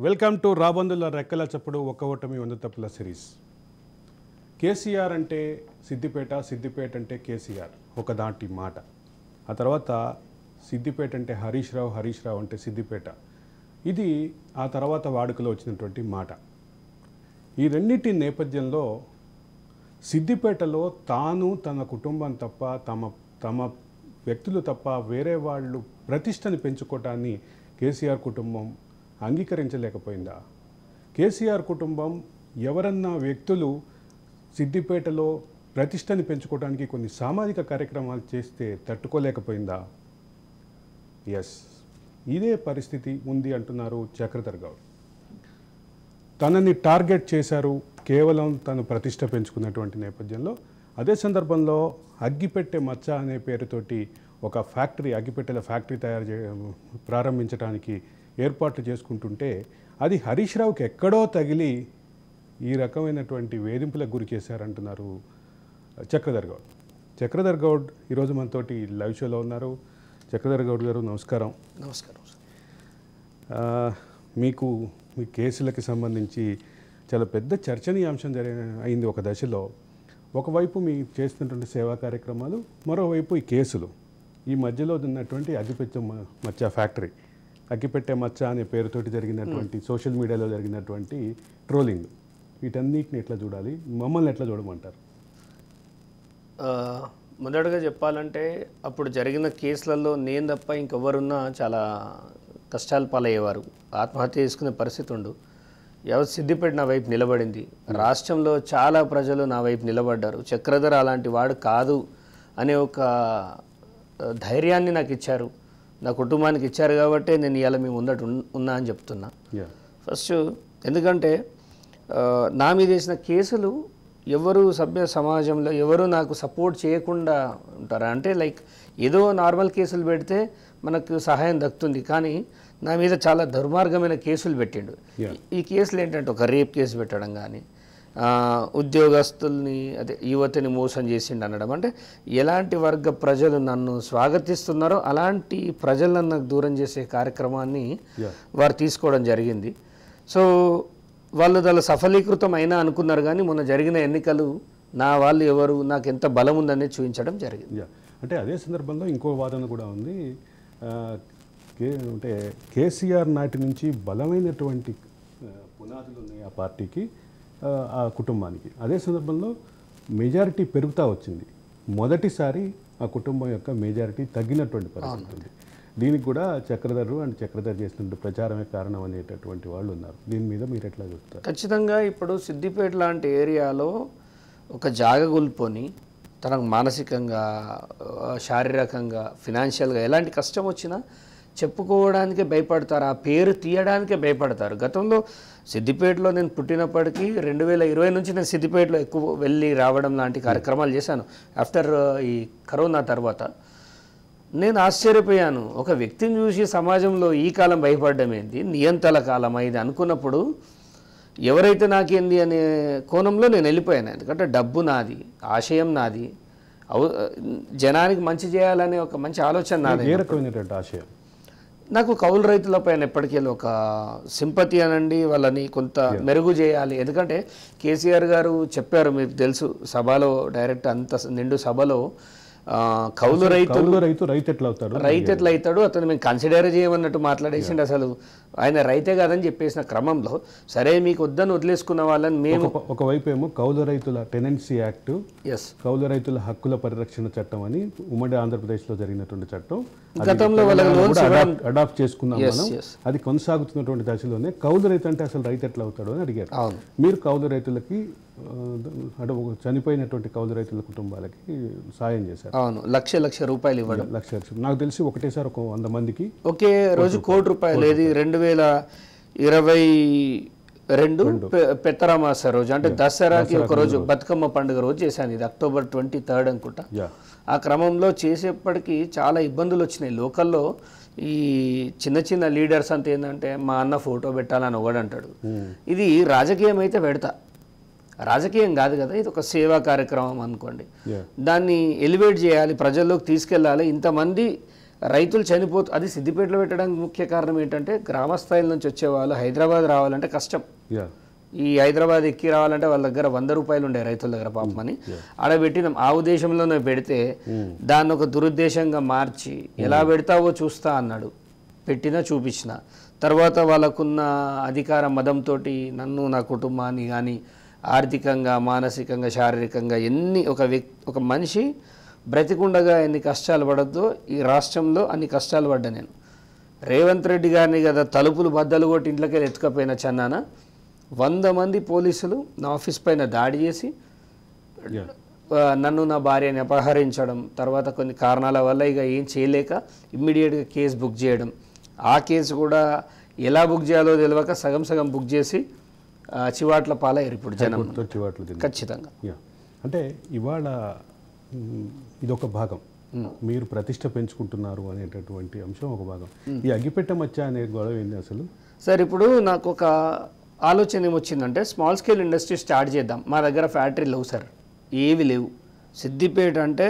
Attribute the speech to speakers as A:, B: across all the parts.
A: Welcome to రాబందుల రెక్కల చప్పుడు ఒక్క ఓటమి 100 తప్పుల సిరీస్. కేసీఆర్ అంటే సిద్దిపేట, సిద్దిపేట అంటే కేసీఆర్ ఒక దాటి మాట. ఆ తర్వాత సిద్దిపేట అంటే హరీష్ రావు అంటే సిద్దిపేట. ఇది ఆ తర్వాత వాడుకలో వచ్చినటువంటి మాట. ఈ రెండింటి నేపథ్యంలో సిద్దిపేటలో తాను తన కుటుంబం తప్ప తమ వ్యక్తులు తప్ప వేరే వాళ్ళు ప్రతిష్టని పెంచుకోవటాన్ని కేసీఆర్ కుటుంబం అంగీకరించలేకపోయిందా? కేసీఆర్ కుటుంబం ఎవరన్నా వ్యక్తులు సిద్దిపేటలో ప్రతిష్టని పెంచుకోవడానికి కొన్ని సామాజిక కార్యక్రమాలు చేస్తే తట్టుకోలేకపోయిందా? ఎస్, ఇదే పరిస్థితి ఉంది అంటున్నారు చక్రధర్ గౌడ్. తనని టార్గెట్ చేశారు కేవలం తను ప్రతిష్ట పెంచుకున్నటువంటి నేపథ్యంలో. అదే సందర్భంలో అగ్గిపెట్టె మచ్చ అనే పేరుతోటి ఒక ఫ్యాక్టరీ, అగ్గిపెట్టెల ఫ్యాక్టరీ ప్రారంభించడానికి ఏర్పాట్లు చేసుకుంటుంటే అది హరీష్ రావుకి ఎక్కడో తగిలి ఈ రకమైనటువంటి వేధింపులకు గురి చేశారంటున్నారు చక్రధర్ గౌడ్. చక్రధర్ గౌడ్ ఈరోజు మనతోటి లైవ్ షోలో ఉన్నారు. చక్రధర్ గౌడ్ గారు నమస్కారం.
B: నమస్కారం.
A: మీకు మీ కేసులకి సంబంధించి చాలా పెద్ద చర్చనీయాంశం అయింది ఒక దశలో. ఒకవైపు మీ చేస్తున్నటువంటి సేవా కార్యక్రమాలు, మరోవైపు ఈ కేసులు. ఈ మధ్యలో ఉన్నటువంటి అగ్గిపెట్టె మచ్చ ఫ్యాక్టరీ, అగ్గిపెట్టె మచ్చ అనే పేరుతోటి జరిగినటువంటి సోషల్ మీడియాలో జరిగినటువంటి ట్రోలింగ్, వీటన్నిటిని ఎట్లా చూడాలి, మమ్మల్ని ఎట్లా చూడమంటారు?
B: మొదటగా చెప్పాలంటే అప్పుడు జరిగిన కేసులలో నేను తప్ప ఇంకెవరున్నా చాలా కష్టాలు పాలయ్యేవారు, ఆత్మహత్య చేసుకునే పరిస్థితి ఉండు. యావత్ సిద్దిపేట నా వైపు నిలబడింది. రాష్ట్రంలో చాలా ప్రజలు నా వైపు నిలబడ్డారు. చక్రధర్ అలాంటి వాడు కాదు అనే ఒక ధైర్యాన్ని నాకు ఇచ్చారు, నా కుటుంబానికి ఇచ్చారు. కాబట్టి నేను ఇవాళ మీ ముందట ఉన్నా అని చెప్తున్నా. ఫస్ట్ ఎందుకంటే నా మీద వేసిన కేసులు ఎవరు సభ్య సమాజంలో ఎవరు నాకు సపోర్ట్ చేయకుండా ఉంటారు. అంటే లైక్ ఏదో నార్మల్ కేసులు పెడితే మనకు సహాయం దక్కుతుంది, కానీ నా మీద చాలా దుర్మార్గమైన కేసులు పెట్టిండు. ఈ కేసులు ఏంటంటే ఒక రేప్ కేసు పెట్టడం కానీ, ఉద్యోగస్తుల్ని అదే యువతిని మోసం చేసిండు అనడం. అంటే ఎలాంటి వర్గ ప్రజలు నన్ను స్వాగతిస్తున్నారో అలాంటి ప్రజలను నాకు దూరం చేసే కార్యక్రమాన్ని వారు తీసుకోవడం జరిగింది. సో వాళ్ళు దాని సఫలీకృతం అయినా అనుకున్నారు, కానీ మొన్న జరిగిన ఎన్నికలు నా వాళ్ళు ఎవరు, నాకు ఎంత బలం ఉందనేది చూపించడం జరిగింది.
A: అంటే అదే సందర్భంలో ఇంకో వాదన కూడా ఉంది. అంటే కేసీఆర్ నాటి నుంచి బలమైనటువంటి పునాదులు ఉన్నాయి ఆ పార్టీకి, ఆ కుటుంబానికి. అదే సందర్భంలో మెజారిటీ పెరుగుతూ వచ్చింది. మొదటిసారి ఆ కుటుంబం యొక్క మెజారిటీ తగ్గినటువంటి పరిస్థితి ఉంది. దీనికి కూడా చక్రధర్ చేసినటువంటి ప్రచారమే కారణం అనేటటువంటి వాళ్ళు ఉన్నారు. దీని మీద మీరు ఎట్లా చెప్తారు?
B: ఖచ్చితంగా ఇప్పుడు సిద్దిపేట లాంటి ఏరియాలో ఒక జాగగుల్పోని తనకు మానసికంగా, శారీరకంగా, ఫినాన్షియల్గా ఎలాంటి కష్టం వచ్చినా చెప్పుకోవడానికే భయపడతారు, ఆ పేరు తీయడానికే భయపడతారు. గతంలో సిద్దిపేటలో నేను పుట్టినప్పటికీ 2020 నుంచి నేను సిద్దిపేటలో ఎక్కువ వెళ్ళి రావడం లాంటి కార్యక్రమాలు చేశాను. ఆఫ్టర్ ఈ కరోనా తర్వాత నేను ఆశ్చర్యపోయాను. ఒక వ్యక్తిని చూసి సమాజంలో ఈ కాలం భయపడడం ఏంది, నియంతల కాలం ఇది అనుకున్నప్పుడు ఎవరైతే నాకేంది అనే కోణంలో నేను వెళ్ళిపోయాను. ఎందుకంటే డబ్బు నాది, ఆశయం నాది, జనానికి మంచి చేయాలనే ఒక మంచి ఆలోచన నాది.
A: ఏ రకమైనటువంటి ఆశయం?
B: నాకు కౌలు రైతుల పైన ఎప్పటికీ ఒక సింపతి అనండి, వాళ్ళని కొంత మెరుగు చేయాలి. ఎందుకంటే కేసీఆర్ గారు చెప్పారు, మీకు తెలుసు, సభలో డైరెక్ట్ అంత నిండు సభలో రైతు ఎట్లా అవుతాడు అతను మేము కన్సిడర్ చేయమన్నట్టు మాట్లాడేసిండు. అసలు ఆయన రైతే కాదని చెప్పేసిన క్రమంలో సరే మీకు వద్దని వదిలేసుకున్న వాళ్ళని మేము
A: ఒకవైపు ఏమో కౌలు రైతుల టెనెన్సీ యాక్ట్, కౌలు రైతుల హక్కుల పరిరక్షణ చట్టం అని ఉమ్మడి ఆంధ్రప్రదేశ్లో జరిగినటువంటి చట్టం
B: గతంలో
A: అడాప్ట్ చేసుకున్నాం మనం. అది కొనసాగుతున్నటువంటి దశలోనే కౌలు రైతు అంటే అసలు రైతు ఎట్లా అవుతాడు అని అడిగారు. మీరు కౌలు రైతులకి, అంటే చనిపోయినటువంటి కౌలు రైతుల కుటుంబాలకి సాయం చేశారు.
B: అవును, లక్ష రూపాయలు ఇవ్వడం.
A: నాకు తెలిసి ఒకటేసారి 100 మందికి
B: ఒకే రోజు ₹1,00,00,000. ఇది 2022 పెత్తరామాస రోజు, అంటే దసరాకి ఒక రోజు, బతుకమ్మ పండుగ రోజు చేశాను. ఇది October 23 అనుకుంటా. ఆ క్రమంలో చేసేప్పటికీ చాలా ఇబ్బందులు వచ్చినాయి లోకల్లో. ఈ చిన్న లీడర్స్ అంతా ఏంటంటే మా అన్న ఫోటో పెట్టాలని ఒకడంటాడు. ఇది రాజకీయం అయితే పెడతా, రాజకీయం కాదు కదా, ఇది ఒక సేవా కార్యక్రమం అనుకోండి. దాన్ని ఎలివేట్ చేయాలి, ప్రజల్లోకి తీసుకెళ్ళాలి. ఇంతమంది రైతులు అది సిద్దిపేటలో పెట్టడానికి ముఖ్య కారణం ఏంటంటే గ్రామ స్థాయిల నుంచి వచ్చేవాళ్ళు హైదరాబాద్ రావాలంటే కష్టం. ఈ హైదరాబాద్ ఎక్కి రావాలంటే వాళ్ళ దగ్గర 100 రూపాయలు ఉండే రైతుల దగ్గర పాపమని ఆడ పెట్టినాం. ఆ ఉద్దేశంలోనే పెడితే దాన్ని ఒక దురుద్దేశంగా మార్చి ఎలా పెడతావో చూస్తా అన్నాడు. పెట్టినా చూపించిన తర్వాత వాళ్ళకున్న అధికార మదంతో నన్ను నా కుటుంబాన్ని కానీ ఆర్థికంగా మానసికంగా శారీరకంగా ఒక మనిషి బ్రతికుండగా ఎన్ని కష్టాలు పడద్దో ఈ రాష్ట్రంలో అన్ని కష్టాలు పడ్డా నేను. రేవంత్ రెడ్డి గారిని కదా తలుపులు బద్దలు కొట్టి ఇంట్లోకి ఎత్తుకపోయిన చెన్నాన 100 మంది పోలీసులు నా ఆఫీస్ పైన దాడి చేసి నన్ను నా భార్యని అపహరించడం, తర్వాత కొన్ని కారణాల వల్ల ఇక ఏం చేయలేక ఇమ్మీడియట్గా కేసు బుక్ చేయడం. ఆ కేసు కూడా ఎలా బుక్ చేయాలో తెలియక సగం బుక్ చేసి చివాట్ల పాలయ్యారు ఇప్పుడు జనం. ఖచ్చితంగా
A: అంటే ఇవాళ ఇదొక భాగం, మీరు ప్రతిష్ట పెంచుకుంటున్నారు అనేటటువంటి అంశం ఒక భాగం. ఈ అగ్గిపెట్ట మచ్చ అనే గొడవ ఏంటి అసలు?
B: సార్ ఇప్పుడు నాకు ఒక ఆలోచన ఏమొచ్చిందంటే స్మాల్ స్కేల్ ఇండస్ట్రీ స్టార్ట్ చేద్దాం. మా దగ్గర ఫ్యాక్టరీ లేవు సార్, ఏవి లేవు. సిద్దిపేట అంటే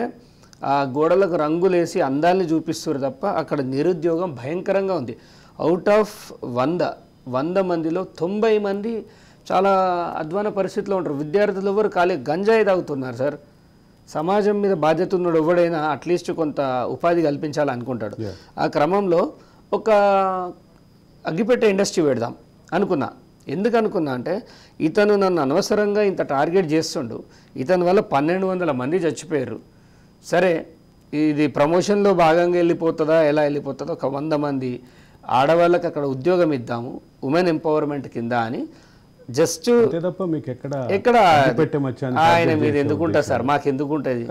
B: ఆ గోడలకు రంగులేసి అందాన్ని చూపిస్తారు తప్ప అక్కడ నిరుద్యోగం భయంకరంగా ఉంది. అవుట్ ఆఫ్ 100 మందిలో 90 మంది చాలా అధ్వాన పరిస్థితిలో ఉంటారు. విద్యార్థులు ఎవరు గంజాయి తాగుతున్నారు సార్. సమాజం మీద బాధ్యత ఉన్నాడు ఎవడైనా అట్లీస్ట్ కొంత ఉపాధి కల్పించాలనుకుంటాడు. ఆ క్రమంలో ఒక అగ్గిపెట్టే ఇండస్ట్రీ పెడదాం అనుకున్నా. ఎందుకు అనుకున్నా అంటే ఇతను నన్ను అనవసరంగా ఇంత టార్గెట్ చేస్తుండు. ఇతని వల్ల 1200 మంది చచ్చిపోయారు. సరే ఇది ప్రమోషన్లో భాగంగా వెళ్ళిపోతుందా ఎలా వెళ్ళిపోతుందో ఒక 100 మంది ఆడవాళ్ళకి అక్కడ ఉద్యోగం ఇద్దాము ఉమెన్ ఎంపవర్మెంట్ కింద అని జస్ట్ ఎక్కడ ఆయన మీద ఎందుకుంటుంది సార్, మాకు ఎందుకుంటుంది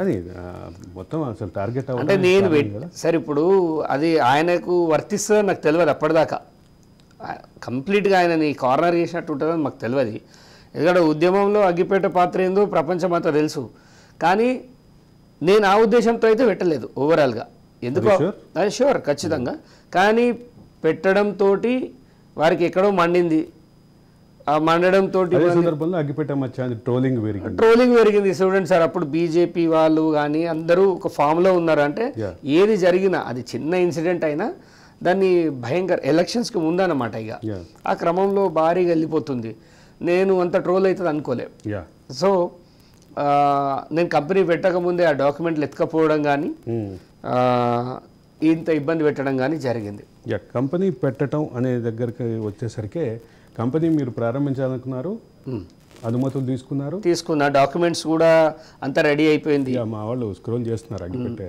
B: అంటే నేను సార్ ఇప్పుడు అది ఆయనకు వర్తిస్తుందని నాకు తెలియదు. అప్పటిదాకా కంప్లీట్గా ఆయనని కార్నర్ చేసినట్టు ఉంటుందని మాకు తెలియదు. ఎందుకంటే ఉద్యమంలో అగ్గిపేట పాత్ర ఏందో ప్రపంచం అంతా తెలుసు. కానీ నేను ఆ ఉద్దేశంతో అయితే పెట్టలేదు ఓవరాల్గా. ఎందుకో షూర్ ఖచ్చితంగా. కానీ పెట్టడంతో వారికి ఎక్కడో మండింది. ఆ మండడంతో ట్రోలింగ్ పెరిగింది. చూడండి సార్, అప్పుడు బీజేపీ వాళ్ళు కానీ అందరూ ఒక ఫామ్లో ఉన్నారు. అంటే ఏది జరిగినా అది చిన్న ఇన్సిడెంట్ అయినా దాన్ని భయంకర ఎలక్షన్స్కి ముందన్నమాట. ఇక ఆ క్రమంలో భారీగా వెళ్ళిపోతుంది. నేను అంత ట్రోల్ అవుతుంది అనుకోలే. సో నేను కంపెనీ పెట్టకముందే ఆ డాక్యుమెంట్లు ఎత్తుకపోవడం కానీ ఇంత ఇబ్బంది పెట్టడం కానీ జరిగింది.
A: కంపెనీ పెట్టడం అనే దగ్గరికి వచ్చేసరికి కంపెనీ మీరు ప్రారంభించాలనుకున్నారు, అనుమతులు తీసుకున్నా,
B: డాక్యుమెంట్స్ కూడా అంతా రెడీ అయిపోయింది.
A: మా వాళ్ళు స్క్రోల్ చేస్తున్నారు అగ్గిపెట్టే.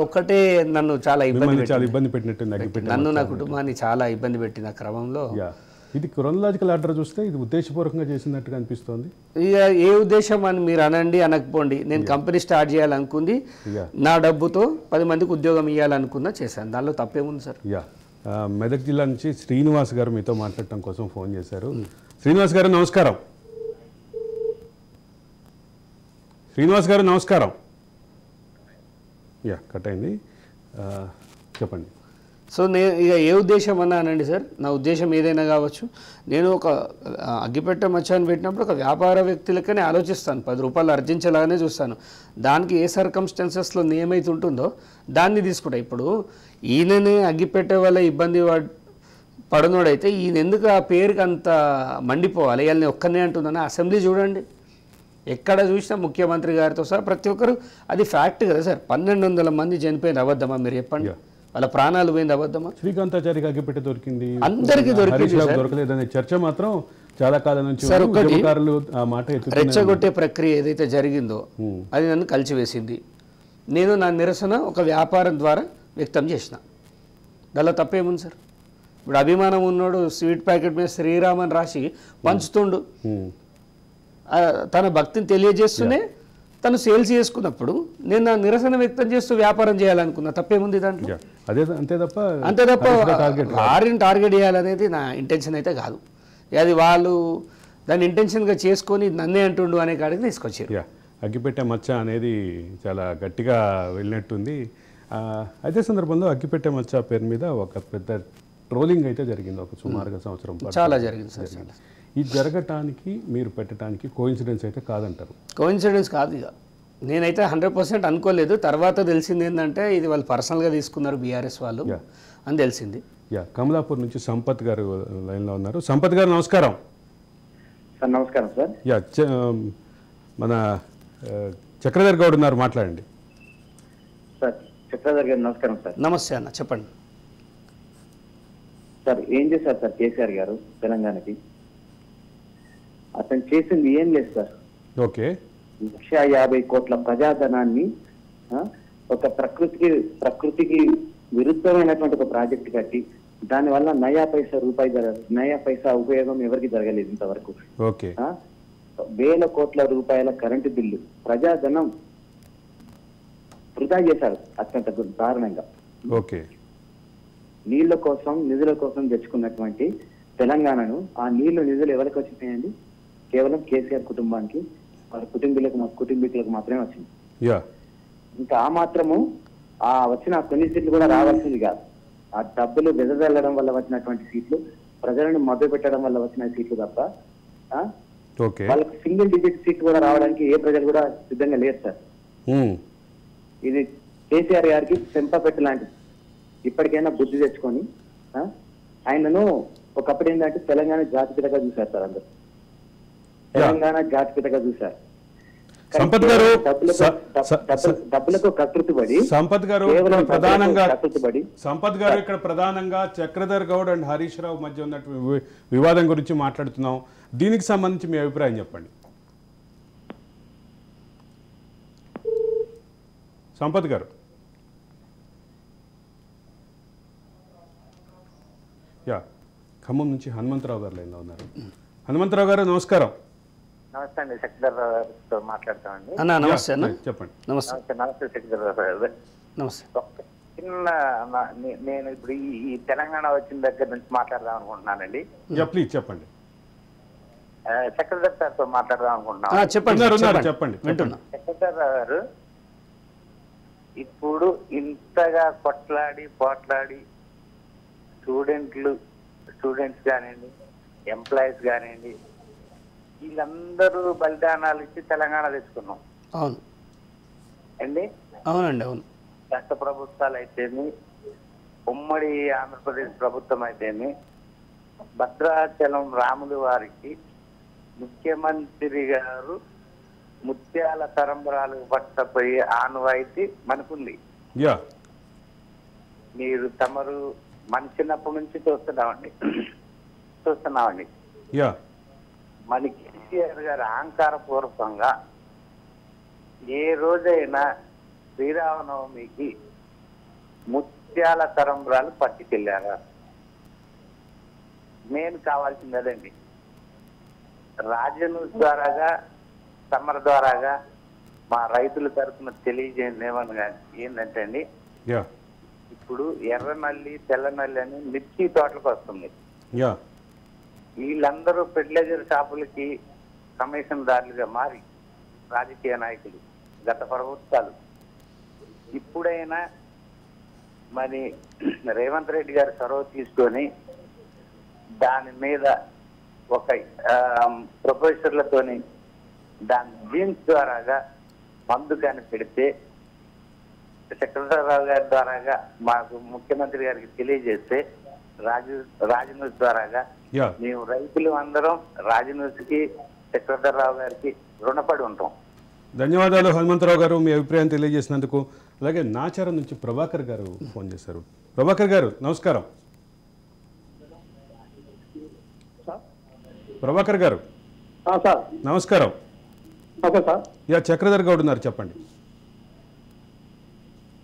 B: ఒక్కటే నన్ను చాలా
A: ఇబ్బంది పెట్టినట్టు
B: నన్ను నా కుటుంబాన్ని చాలా ఇబ్బంది పెట్టిన క్రమంలో
A: ఇది క్రోనలాజికల్ ఆర్డర్ చూస్తే ఇది ఉద్దేశపూర్వకంగా చేసినట్టుగా అనిపిస్తోంది.
B: ఇక ఏ ఉద్దేశం అని మీరు అనండి అనకపోండి, నేను కంపెనీ స్టార్ట్ చేయాలనుకుంది నా డబ్బుతో 10 మందికి ఉద్యోగం ఇవ్వాలనుకున్నా చేశాను. దానిలో తప్పేముంది సార్?
A: మెదక్ జిల్లా నుంచి శ్రీనివాస్ గారు మీతో మాట్లాడటం కోసం ఫోన్ చేశారు. శ్రీనివాస్ గారు నమస్కారం. శ్రీనివాస్ గారు నమస్కారం. కట్ అయింది, చెప్పండి.
B: సో నేను ఇక ఏ ఉద్దేశం అన్నానండి సార్, నా ఉద్దేశం ఏదైనా కావచ్చు. నేను ఒక అగ్గిపెట్ట మచ్చాన్ని పెట్టినప్పుడు ఒక వ్యాపార వ్యక్తులకనే ఆలోచిస్తాను, 10 రూపాయలు ఆర్జించేలాగానే చూస్తాను. దానికి ఏ సర్కమ్స్టాన్సెస్లో ఏమైతుంటుందో దాన్ని తీసుకుంటా. ఇప్పుడు ఈయననే అగ్గిపెట్టే వల్ల ఇబ్బంది పడనోడైతే ఈయన ఎందుకు ఆ పేరుకి అంత మండిపోవాలి? వాళ్ళని ఒక్కనే అంటుందని అసెంబ్లీ చూడండి, ఎక్కడ చూసినా ముఖ్యమంత్రి గారితో సహా ప్రతి ఒక్కరు, అది ఫ్యాక్ట్ కదా సార్. 1200 మంది చనిపోయింది, అబద్ధమా మీరు చెప్పండి? వాళ్ళ ప్రాణాలు పోయింది, అబద్ధమా?
A: శ్రీకాంతాచారికి అగ్గిపెట్ట దొరికింది,
B: అందరికీ దొరికింది,
A: దొరకలేదనే చర్చ మాత్రం చాలా కాలం నుంచి.
B: రెచ్చగొట్టే ప్రక్రియ ఏదైతే జరిగిందో అది నన్ను కలిసివేసింది. నేను నా నిరసన ఒక వ్యాపారం ద్వారా వ్యక్తం చేసిన. దానిలో తప్పేముంది సార్? ఇప్పుడు అభిమానం ఉన్నాడు స్వీట్ ప్యాకెట్ మీద శ్రీరామన్ రాసి పంచుతుండు, తన భక్తిని తెలియజేస్తూనే తను సేల్స్ చేసుకున్నప్పుడు నేను నా నిరసన వ్యక్తం చేస్తూ వ్యాపారం చేయాలనుకున్నా. తప్పేముంది దాంట్లో? అంతే తప్ప వారిని టార్గెట్ చేయాలనేది నా ఇంటెన్షన్ అయితే కాదు. అది వాళ్ళు దాన్ని ఇంటెన్షన్గా చేసుకొని నన్నే అంటుండు అనే కాడికి తీసుకొచ్చారు.
A: అగ్గిపెట్టే మచ్చ అనేది చాలా గట్టిగా వెళ్ళినట్టుంది. అదే సందర్భంలో అగ్గిపెట్టే మచ్చ పేరు మీద ఒక పెద్ద ట్రోలింగ్ అయితే జరిగింది, ఒక సుమారుగా సంవత్సరం
B: చాలా జరిగింది సార్.
A: ఇది జరగటానికి మీరు పెట్టడానికి కోఇన్సిడెన్స్ అయితే కాదంటారు?
B: కోఇన్సిడెన్స్ కాదు. ఇక నేనైతే 100% అనుకోలేదు. తర్వాత తెలిసింది ఏంటంటే ఇది వాళ్ళు పర్సనల్గా తీసుకున్నారు బీఆర్ఎస్ వాళ్ళు అని తెలిసింది.
A: కమలాపూర్ నుంచి సంపత్ గారు లైన్లో ఉన్నారు. సంపత్ గారు నమస్కారం.
C: సార్ నమస్కారం సార్.
A: మన చక్రధర్ గౌడ్ ఉన్నారు, మాట్లాడండి.
C: సార్ చక్రధర్ గారు నమస్కారం సార్.
B: నమస్తే అన్న, చెప్పండి
C: సార్. ఏం చేశారు సార్ కేసీఆర్ గారు తెలంగాణకి? అతను చేసింది ఏం లేదు సార్.
A: ఓకే,
C: 150 కోట్ల ప్రజాధనాన్ని ఒక ప్రకృతికి విరుద్ధమైనటువంటి ఒక ప్రాజెక్ట్ కట్టి దానివల్ల నయా పైసా ఉపయోగం ఎవరికి జరగలేదు ఇంతవరకు.
A: ఓకే,
C: వేల కోట్ల రూపాయల కరెంటు బిల్లు ప్రజాధనం వృధా చేశారు అత్యంత దారుణంగా.
A: ఓకే,
C: నీళ్ల కోసం నిధుల కోసం తెచ్చుకున్నటువంటి తెలంగాణను ఆ నిధులు ఎవరికి వచ్చినాయండి? కేవలం కేసీఆర్ కుటుంబానికి, వాళ్ళ కుటుంబీకులకు మాత్రమే వచ్చింది. ఇంకా ఆ మాత్రము ఆ వచ్చిన కొన్ని సీట్లు కూడా రావాల్సింది కాదు. ఆ డబ్బులు వెదజల్లడం వల్ల వచ్చినటువంటి సీట్లు, ప్రజలను మభ్య పెట్టడం వల్ల వచ్చిన సీట్లు తప్ప వాళ్ళకి సింగిల్ డిజిట్ సీట్ కూడా రావడానికి ఏ ప్రజలు కూడా సిద్ధంగా లేరు సార్. ఇది కేసీఆర్ గారికి చెంపపెట్టు లాంటిది. ఇప్పటికైనా బుద్ధి తెచ్చుకొని ఆయనను ఒకప్పుడు ఏంటంటే తెలంగాణ జాతిపితగా చూశారు సార్. అందరూ తెలంగాణ జాతిపితగా చూశారు.
A: సంపత్ గారు
C: డబ్బులకు కకృతిపడి
A: సంపత్ గారు ఇక్కడ ప్రధానంగా చక్రధర్ గౌడ్ అండ్ హరీష్ రావు మధ్య ఉన్నటువంటి వివాదం గురించి మాట్లాడుతున్నాం. దీనికి సంబంధించి మీ అభిప్రాయం చెప్పండి. సంపత్ గారు. ఖమ్మం నుంచి హనుమంతరావు గారు లైన్లో ఉన్నారు. హనుమంతరావు గారు నమస్కారం.
D: నమస్తే అండి, శశిధర్రావు గారితో మాట్లాడతామండి.
B: నమస్తే అన్న,
A: చెప్పండి.
D: నమస్తే శశిధర్రావు గారు.
B: నమస్తే.
D: చిన్న నేను ఇప్పుడు ఈ తెలంగాణ వచ్చిన దగ్గర నుంచి మాట్లాడదాం అనుకుంటున్నానండి.
A: ప్లీజ్ చెప్పండి.
D: చక్రధర్ సార్తో మాట్లాడదాం అనుకుంటున్నాను.
A: చెప్పండి.
D: చక్రధర్రావు గారు, ఇప్పుడు ఇంతగా పోట్లాడి స్టూడెంట్స్ కానివ్వండి, ఎంప్లాయీస్ కానివ్వండి, వీళ్ళందరూ బలిదానాలు ఇచ్చి తెలంగాణ తెచ్చుకున్నాం.
B: అవును
D: అండి,
B: అవునండి, అవును.
D: రాష్ట్ర ప్రభుత్వాలు అయితేమి, ఉమ్మడి ఆంధ్రప్రదేశ్ ప్రభుత్వం అయితేమి, భద్రాచలం రాములు వారికి ముఖ్యమంత్రి గారు ముత్యాల తరంబరాలు పట్టపోయే ఆనవాయితీ మనకుంది. తమరు మన చిన్నప్పటి నుంచి చూస్తున్నామండి. మన కేసీఆర్ గారు అహంకారపూర్వకంగా ఏ రోజైనా శ్రీరామనవమికి ముత్యాల తరంబరాలు పట్టుకెళ్ళారా? నేను కావాల్సింది అదండి. రాజన్యూస్ ద్వారాగా, సమర ద్వారాగా మా రైతుల తరఫున తెలియజేయండి ఏంటంటే అండి, ఇప్పుడు ఎర్రనల్లి తెల్లనల్లి అని మిర్చి తోటలకు వస్తుంది. వీళ్ళందరూ ఫెర్టిలైజర్ షాపులకి కమిషన్దారులుగా మారి రాజకీయ నాయకులు, గత ప్రభుత్వాలు. ఇప్పుడైనా మరి రేవంత్ రెడ్డి గారు చొరవ తీసుకొని దాని మీద ఒక ప్రొఫెసర్లతోని దాని జీన్స్ ద్వారాగా మందు కానీ పెడితే, చక్రధరరావు గారి ద్వారాగా మాకు ముఖ్యమంత్రి గారికి తెలియజేస్తే, రాజన్యూస్ ద్వారాగా మేము రైతులు అందరం రాజన్యూస్కి, చక్రధరరావు గారికి రుణపడి ఉంటాం.
A: ధన్యవాదాలు హనుమంతరావు గారు, మీ అభిప్రాయం తెలియజేసినందుకు. అలాగే నాచారం నుంచి ప్రభాకర్ గారు ఫోన్ చేశారు. ప్రభాకర్ గారు నమస్కారం. ప్రభాకర్ గారు నమస్కారం. చక్రధర్ గౌడ్ ఉన్నారు, చెప్పండి.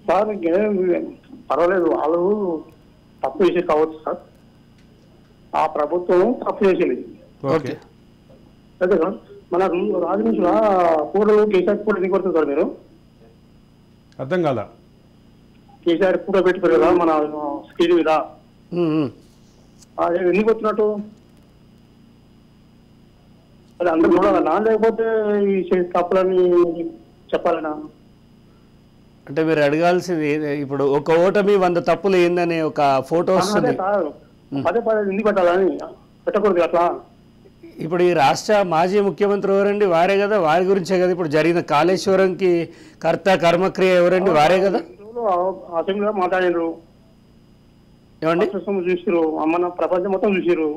E: సార్ పర్వాలేదు, వాళ్ళు తప్పు చేసి కావచ్చు సార్. ఆ ప్రభుత్వం తప్పు చేసేది.
A: ఓకే,
E: అదే సార్. మన రాజనీతిలో కూడలు కేసీఆర్ కూడా ఎన్ని కొడుతుంది సార్? మీరు
A: అర్థం కాల.
E: కేసీఆర్ కూడా పెట్టుకోరు కదా మన స్కీమ్ మీద, ఎన్ని కొడుతున్నట్టు అది అందరూ చూడాలన్నా, లేకపోతే ఈ తప్పులని చెప్పాలన్నా?
B: అంటే మీరు అడగాల్సింది ఇప్పుడు ఒక ఓటమి 100 తప్పులు ఏందనే ఒక ఫోటో వస్తుంది.
E: పదే ఎందుకు పెట్టాలని పెట్టకూడదు అట్లా.
B: ఇప్పుడు ఈ రాష్ట్ర మాజీ ముఖ్యమంత్రి ఎవరండి? వారే కదా, వారి గురించే కదా ఇప్పుడు జరిగిన కాళేశ్వరంకి కర్త కర్మక్రియ ఎవరండి? వారే కదా.
E: అసెంబ్లీలో మాట్లాడారు,
B: ఏమండి
E: చూసిరు, మన ప్రపంచం మొత్తం చూసిరు.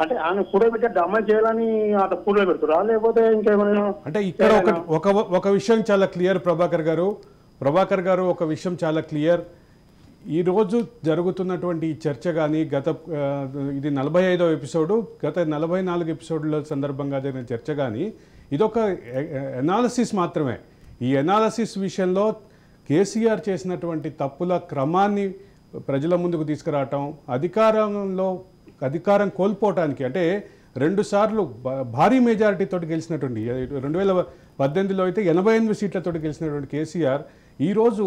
E: అంటే ఆయన కూడబెట్టి అమ్మాయి చేయాలని అట్లా కూడలో పెడుతురా లేకపోతే ఇంకేమైనా?
A: అంటే ఇక్కడ ఒక విషయం చాలా క్లియర్ ప్రభాకర్ గారు ఒక విషయం చాలా క్లియర్. ఈరోజు జరుగుతున్నటువంటి ఈ చర్చ కానీ ఇది 45వ ఎపిసోడు, గత 44 ఎపిసోడ్ల సందర్భంగా జరిగిన చర్చ కానీ ఇదొక ఎనాలిసిస్ మాత్రమే. ఈ ఎనాలిసిస్ విషయంలో కేసీఆర్ చేసినటువంటి తప్పుల క్రమాన్ని ప్రజల ముందుకు తీసుకురావటం, అధికారం కోల్పోవటానికి, అంటే 2 సార్లు భారీ మెజారిటీతో గెలిచినటువంటి 2018లో అయితే 88 సీట్లతో గెలిచినటువంటి కేసీఆర్ ఈరోజు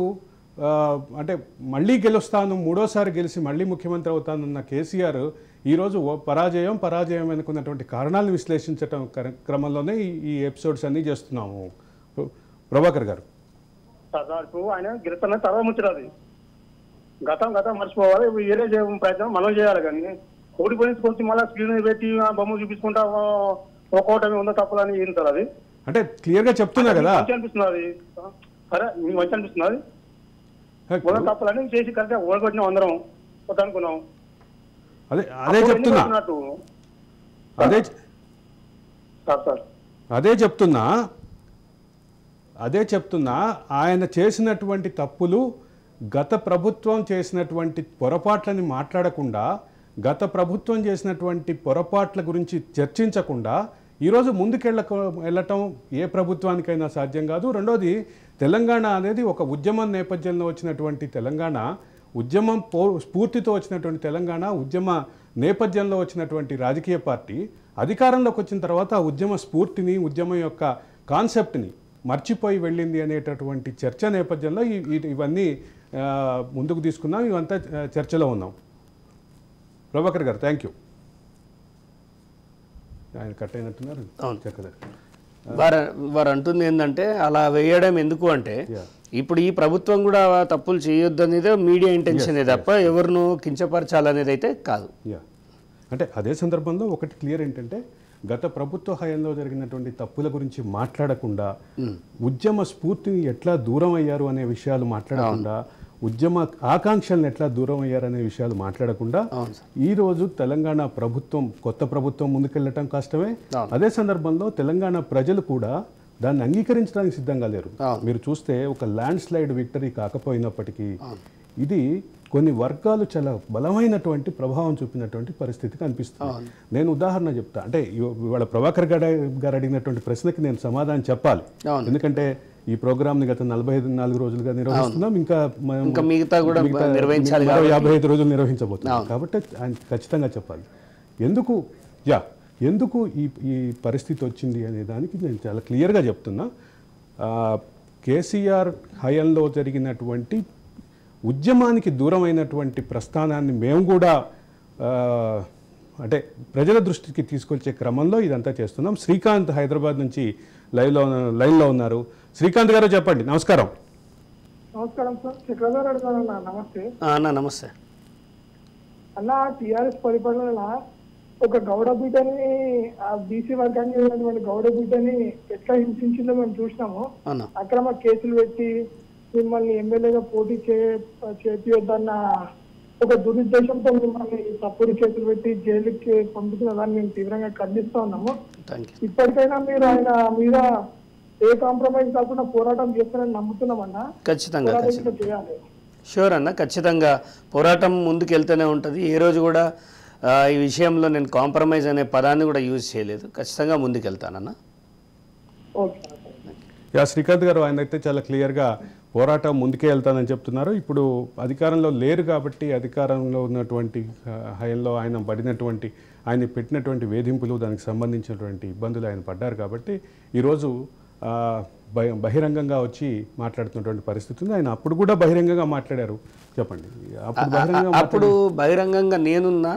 A: అంటే మళ్ళీ గెలుస్తాను, 3వసారి గెలిచి మళ్ళీ ముఖ్యమంత్రి అవుతానన్న కేసీఆర్ ఈరోజు పరాజయం అనుకున్నటువంటి కారణాలను విశ్లేషించడం క్రమంలోనే ఈ ఎపిసోడ్స్ అన్నీ చేస్తున్నాము. ప్రభాకర్ గారు
E: ఆయన గెలుస్తున్న తర్వాత ముచ్చరాది, గతం మర్చిపోవాలి, ఏరే ప్రయత్నం మనం చేయాలి. కానీ ఓడిపోయి కొంచెం మళ్ళీ స్క్రీన్ పెట్టి బొమ్మ చూపించుకుంటా ఒక్కోటమి ఉందో తప్పులని ఏం సార్ అది?
A: అంటే క్లియర్ గా చెప్తున్నా కదా,
E: అనిపిస్తున్నది. సరే మీకు మంచి అనిపిస్తున్నది, తప్పులని చేసి కరెక్ట్గా ఓడగొట్టినాం, అందరం అనుకున్నాం.
A: అదే చెప్తున్నా ఆయన చేసినటువంటి తప్పులు, గత ప్రభుత్వం చేసినటువంటి పొరపాట్లని మాట్లాడకుండా, గత ప్రభుత్వం చేసినటువంటి పొరపాట్ల గురించి చర్చించకుండా ఈరోజు వెళ్ళటం ఏ ప్రభుత్వానికైనా సాధ్యం కాదు. రెండోది, తెలంగాణ అనేది ఒక ఉద్యమం నేపథ్యంలో వచ్చినటువంటి తెలంగాణ, ఉద్యమం స్ఫూర్తితో వచ్చినటువంటి తెలంగాణ, ఉద్యమ నేపథ్యంలో వచ్చినటువంటి రాజకీయ పార్టీ అధికారంలోకి వచ్చిన తర్వాత ఆ ఉద్యమ స్ఫూర్తిని, ఉద్యమం యొక్క కాన్సెప్ట్ని మర్చిపోయి వెళ్ళింది అనేటటువంటి చర్చ నేపథ్యంలో ఇవన్నీ ముందుకు తీసుకున్నాం. ఇవంతా చర్చలో ఉన్నాం. ప్రభాకర్ గారు థ్యాంక్ యూ. ఆయన కట్ అయినట్టున్నారు.
B: వారు అంటుంది ఏంటంటే అలా వేయడం ఎందుకు అంటే, ఇప్పుడు ఈ ప్రభుత్వం కూడా తప్పులు చేయొద్దు అనేది మీడియా ఇంటెన్షన్ తప్ప ఎవరిను కించపరచాలనేది అయితే కాదు.
A: అంటే అదే సందర్భంలో ఒకటి క్లియర్ ఏంటంటే, గత ప్రభుత్వ హయాంలో జరిగినటువంటి తప్పుల గురించి మాట్లాడకుండా, ఉద్యమ స్ఫూర్తిని ఎట్లా దూరం అయ్యారు అనే విషయాలు మాట్లాడకుండా, ఉద్యమ ఆకాంక్షలను ఎట్లా దూరం అయ్యారనే విషయాలు మాట్లాడకుండా ఈరోజు తెలంగాణ ప్రభుత్వం, కొత్త ప్రభుత్వం ముందుకెళ్ళటం కష్టమే. అదే సందర్భంలో తెలంగాణ ప్రజలు కూడా దాన్ని అంగీకరించడానికి సిద్ధంగా లేరు. మీరు చూస్తే ఒక ల్యాండ్ స్లైడ్ విక్టరీ కాకపోయినప్పటికీ ఇది కొన్ని వర్గాలు చాలా బలమైనటువంటి ప్రభావం చూపినటువంటి పరిస్థితి కనిపిస్తుంది. నేను ఉదాహరణ చెప్తా. అంటే ఇవాళ ప్రభాకర్ గారు అడిగినటువంటి ప్రశ్నకి నేను సమాధానం చెప్పాలి, ఎందుకంటే ఈ ప్రోగ్రామ్ని గత 44 రోజులుగా నిర్వహిస్తున్నాం. ఇంకా
B: మిగతా కూడా
A: 55 రోజులు నిర్వహించబోతున్నాం. కాబట్టి ఆయన ఖచ్చితంగా చెప్పాలి ఎందుకు ఈ పరిస్థితి వచ్చింది అనే దానికి నేను చాలా క్లియర్గా చెప్తున్నా. కేసీఆర్ హయాంలో జరిగినటువంటి ఉద్యమానికి దూరమైనటువంటి ప్రస్థానాన్ని మేము కూడా అంటే ప్రజల దృష్టికి తీసుకొచ్చే క్రమంలో ఇదంతా చేస్తున్నాం. శ్రీకాంత్ హైదరాబాద్ నుంచి లైన్లో ఉన్నారు. శ్రీకాంత్ గారు చెప్పండి. నమస్కారం.
F: నమస్కారం సార్. చక్రధర్ అన్న నమస్తే.
B: నమస్తే
F: అన్న. టీఆర్ఎస్ పరిపాలన ఒక గౌడ బిడ్డని, ఆ బీసీ వర్గానికి ఉన్నటువంటి గౌడ బిడ్డని ఎట్లా హింసించిందో మేము చూసినాము. అక్రమ కేసులు పెట్టి మిమ్మల్ని ఎమ్మెల్యేగా పోటీ చేపియొద్దన్న ఒక దురుద్దేశంతో మిమ్మల్ని తప్పుడు కేసులు పెట్టి జైలుకి పంపుతున్న దాన్ని మేము తీవ్రంగా ఖండిస్తా ఉన్నాము. ఇప్పటికైనా మీరు ఆయన మీద ఏ కాంప్రమైజ్ కాకుండా పోరాటం చేస్తారని నమ్ముతున్నామన్నా.
B: ఖచ్చితంగా చేయాలి. షూర్ అన్న, ఖచ్చితంగా పోరాటం ముందుకు వెళ్తూనే ఉంటుంది. ఏ రోజు కూడా ఈ విషయంలో నేను కాంప్రమైజ్ అనే పదాన్ని కూడా యూజ్ చేయలేదు. ఖచ్చితంగా ముందుకు వెళ్తానన్న.
A: శ్రీకాంత్ గారు ఆయన అయితే చాలా క్లియర్గా పోరాటం ముందుకే వెళ్తానని చెప్తున్నారు. ఇప్పుడు అధికారంలో లేరు కాబట్టి అధికారంలో ఉన్నటువంటి హయంలో ఆయన పెట్టినటువంటి వేధింపులు, దానికి సంబంధించినటువంటి ఇబ్బందులు ఆయన పడ్డారు కాబట్టి ఈరోజు బహిరంగంగా వచ్చి మాట్లాడుతున్నటువంటి పరిస్థితి ఉంది. ఆయన అప్పుడు కూడా బహిరంగంగా మాట్లాడారు. చెప్పండి.
B: అప్పుడు బహిరంగంగా నేనున్నా,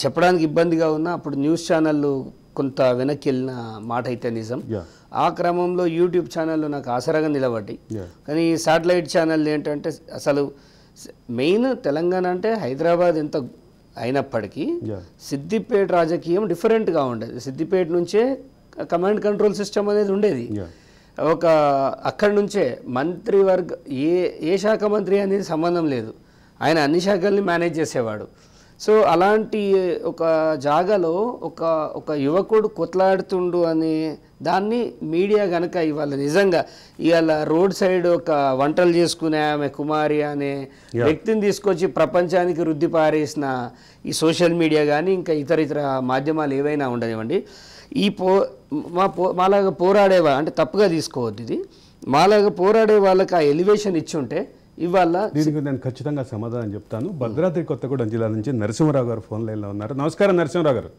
B: చెప్పడానికి ఇబ్బందిగా ఉన్నా. అప్పుడు న్యూస్ ఛానళ్ళు కొంత వెనక్కి వెళ్ళిన మాట అయితే నిజం. ఆ క్రమంలో యూట్యూబ్ ఛానళ్ళు నాకు ఆసరాగా నిలబడ్డాయి. కానీ ఈ శాటిలైట్ ఛానల్ ఏంటంటే అసలు మెయిన్ తెలంగాణ అంటే హైదరాబాద్ ఎంత అయినప్పటికీ సిద్దిపేట రాజకీయం డిఫరెంట్గా ఉండేది. సిద్దిపేట నుంచే కమాండ్ కంట్రోల్ సిస్టమ్ అనేది ఉండేది. ఒక అక్కడి నుంచే మంత్రివర్గ ఏ శాఖ మంత్రి అనేది సంబంధం లేదు, ఆయన అన్ని శాఖల్ని మేనేజ్ చేసేవాడు. సో అలాంటి ఒక జాగాలో ఒక యువకుడు కొట్లాడుతుండు అనే దాన్ని మీడియా కనుక ఇవాళ నిజంగా ఇవాళ రోడ్ సైడ్ ఒక వంటలు చేసుకునే ఆమె కుమారి అనే వ్యక్తిని తీసుకొచ్చి ప్రపంచానికి రుద్ది పారేసిన ఈ సోషల్ మీడియా కానీ ఇంకా ఇతర మాధ్యమాలు ఏవైనా ఉండనివ్వండి, ఈ మాలాగా పోరాడేవా అంటే తప్పుగా తీసుకోవద్దు, ఇది మాలాగా పోరాడే వాళ్ళకి ఆ ఎలివేషన్ ఇచ్చుంటే ఇవాళ
A: దీనికి నేను ఖచ్చితంగా సమాధానం చెప్తాను. భద్రాద్రి కొత్తగూడెం జిల్లా నుంచి నరసింహరావు గారు ఫోన్ లైన్లో ఉన్నారు. నమస్కారం నరసింహరావు గారు.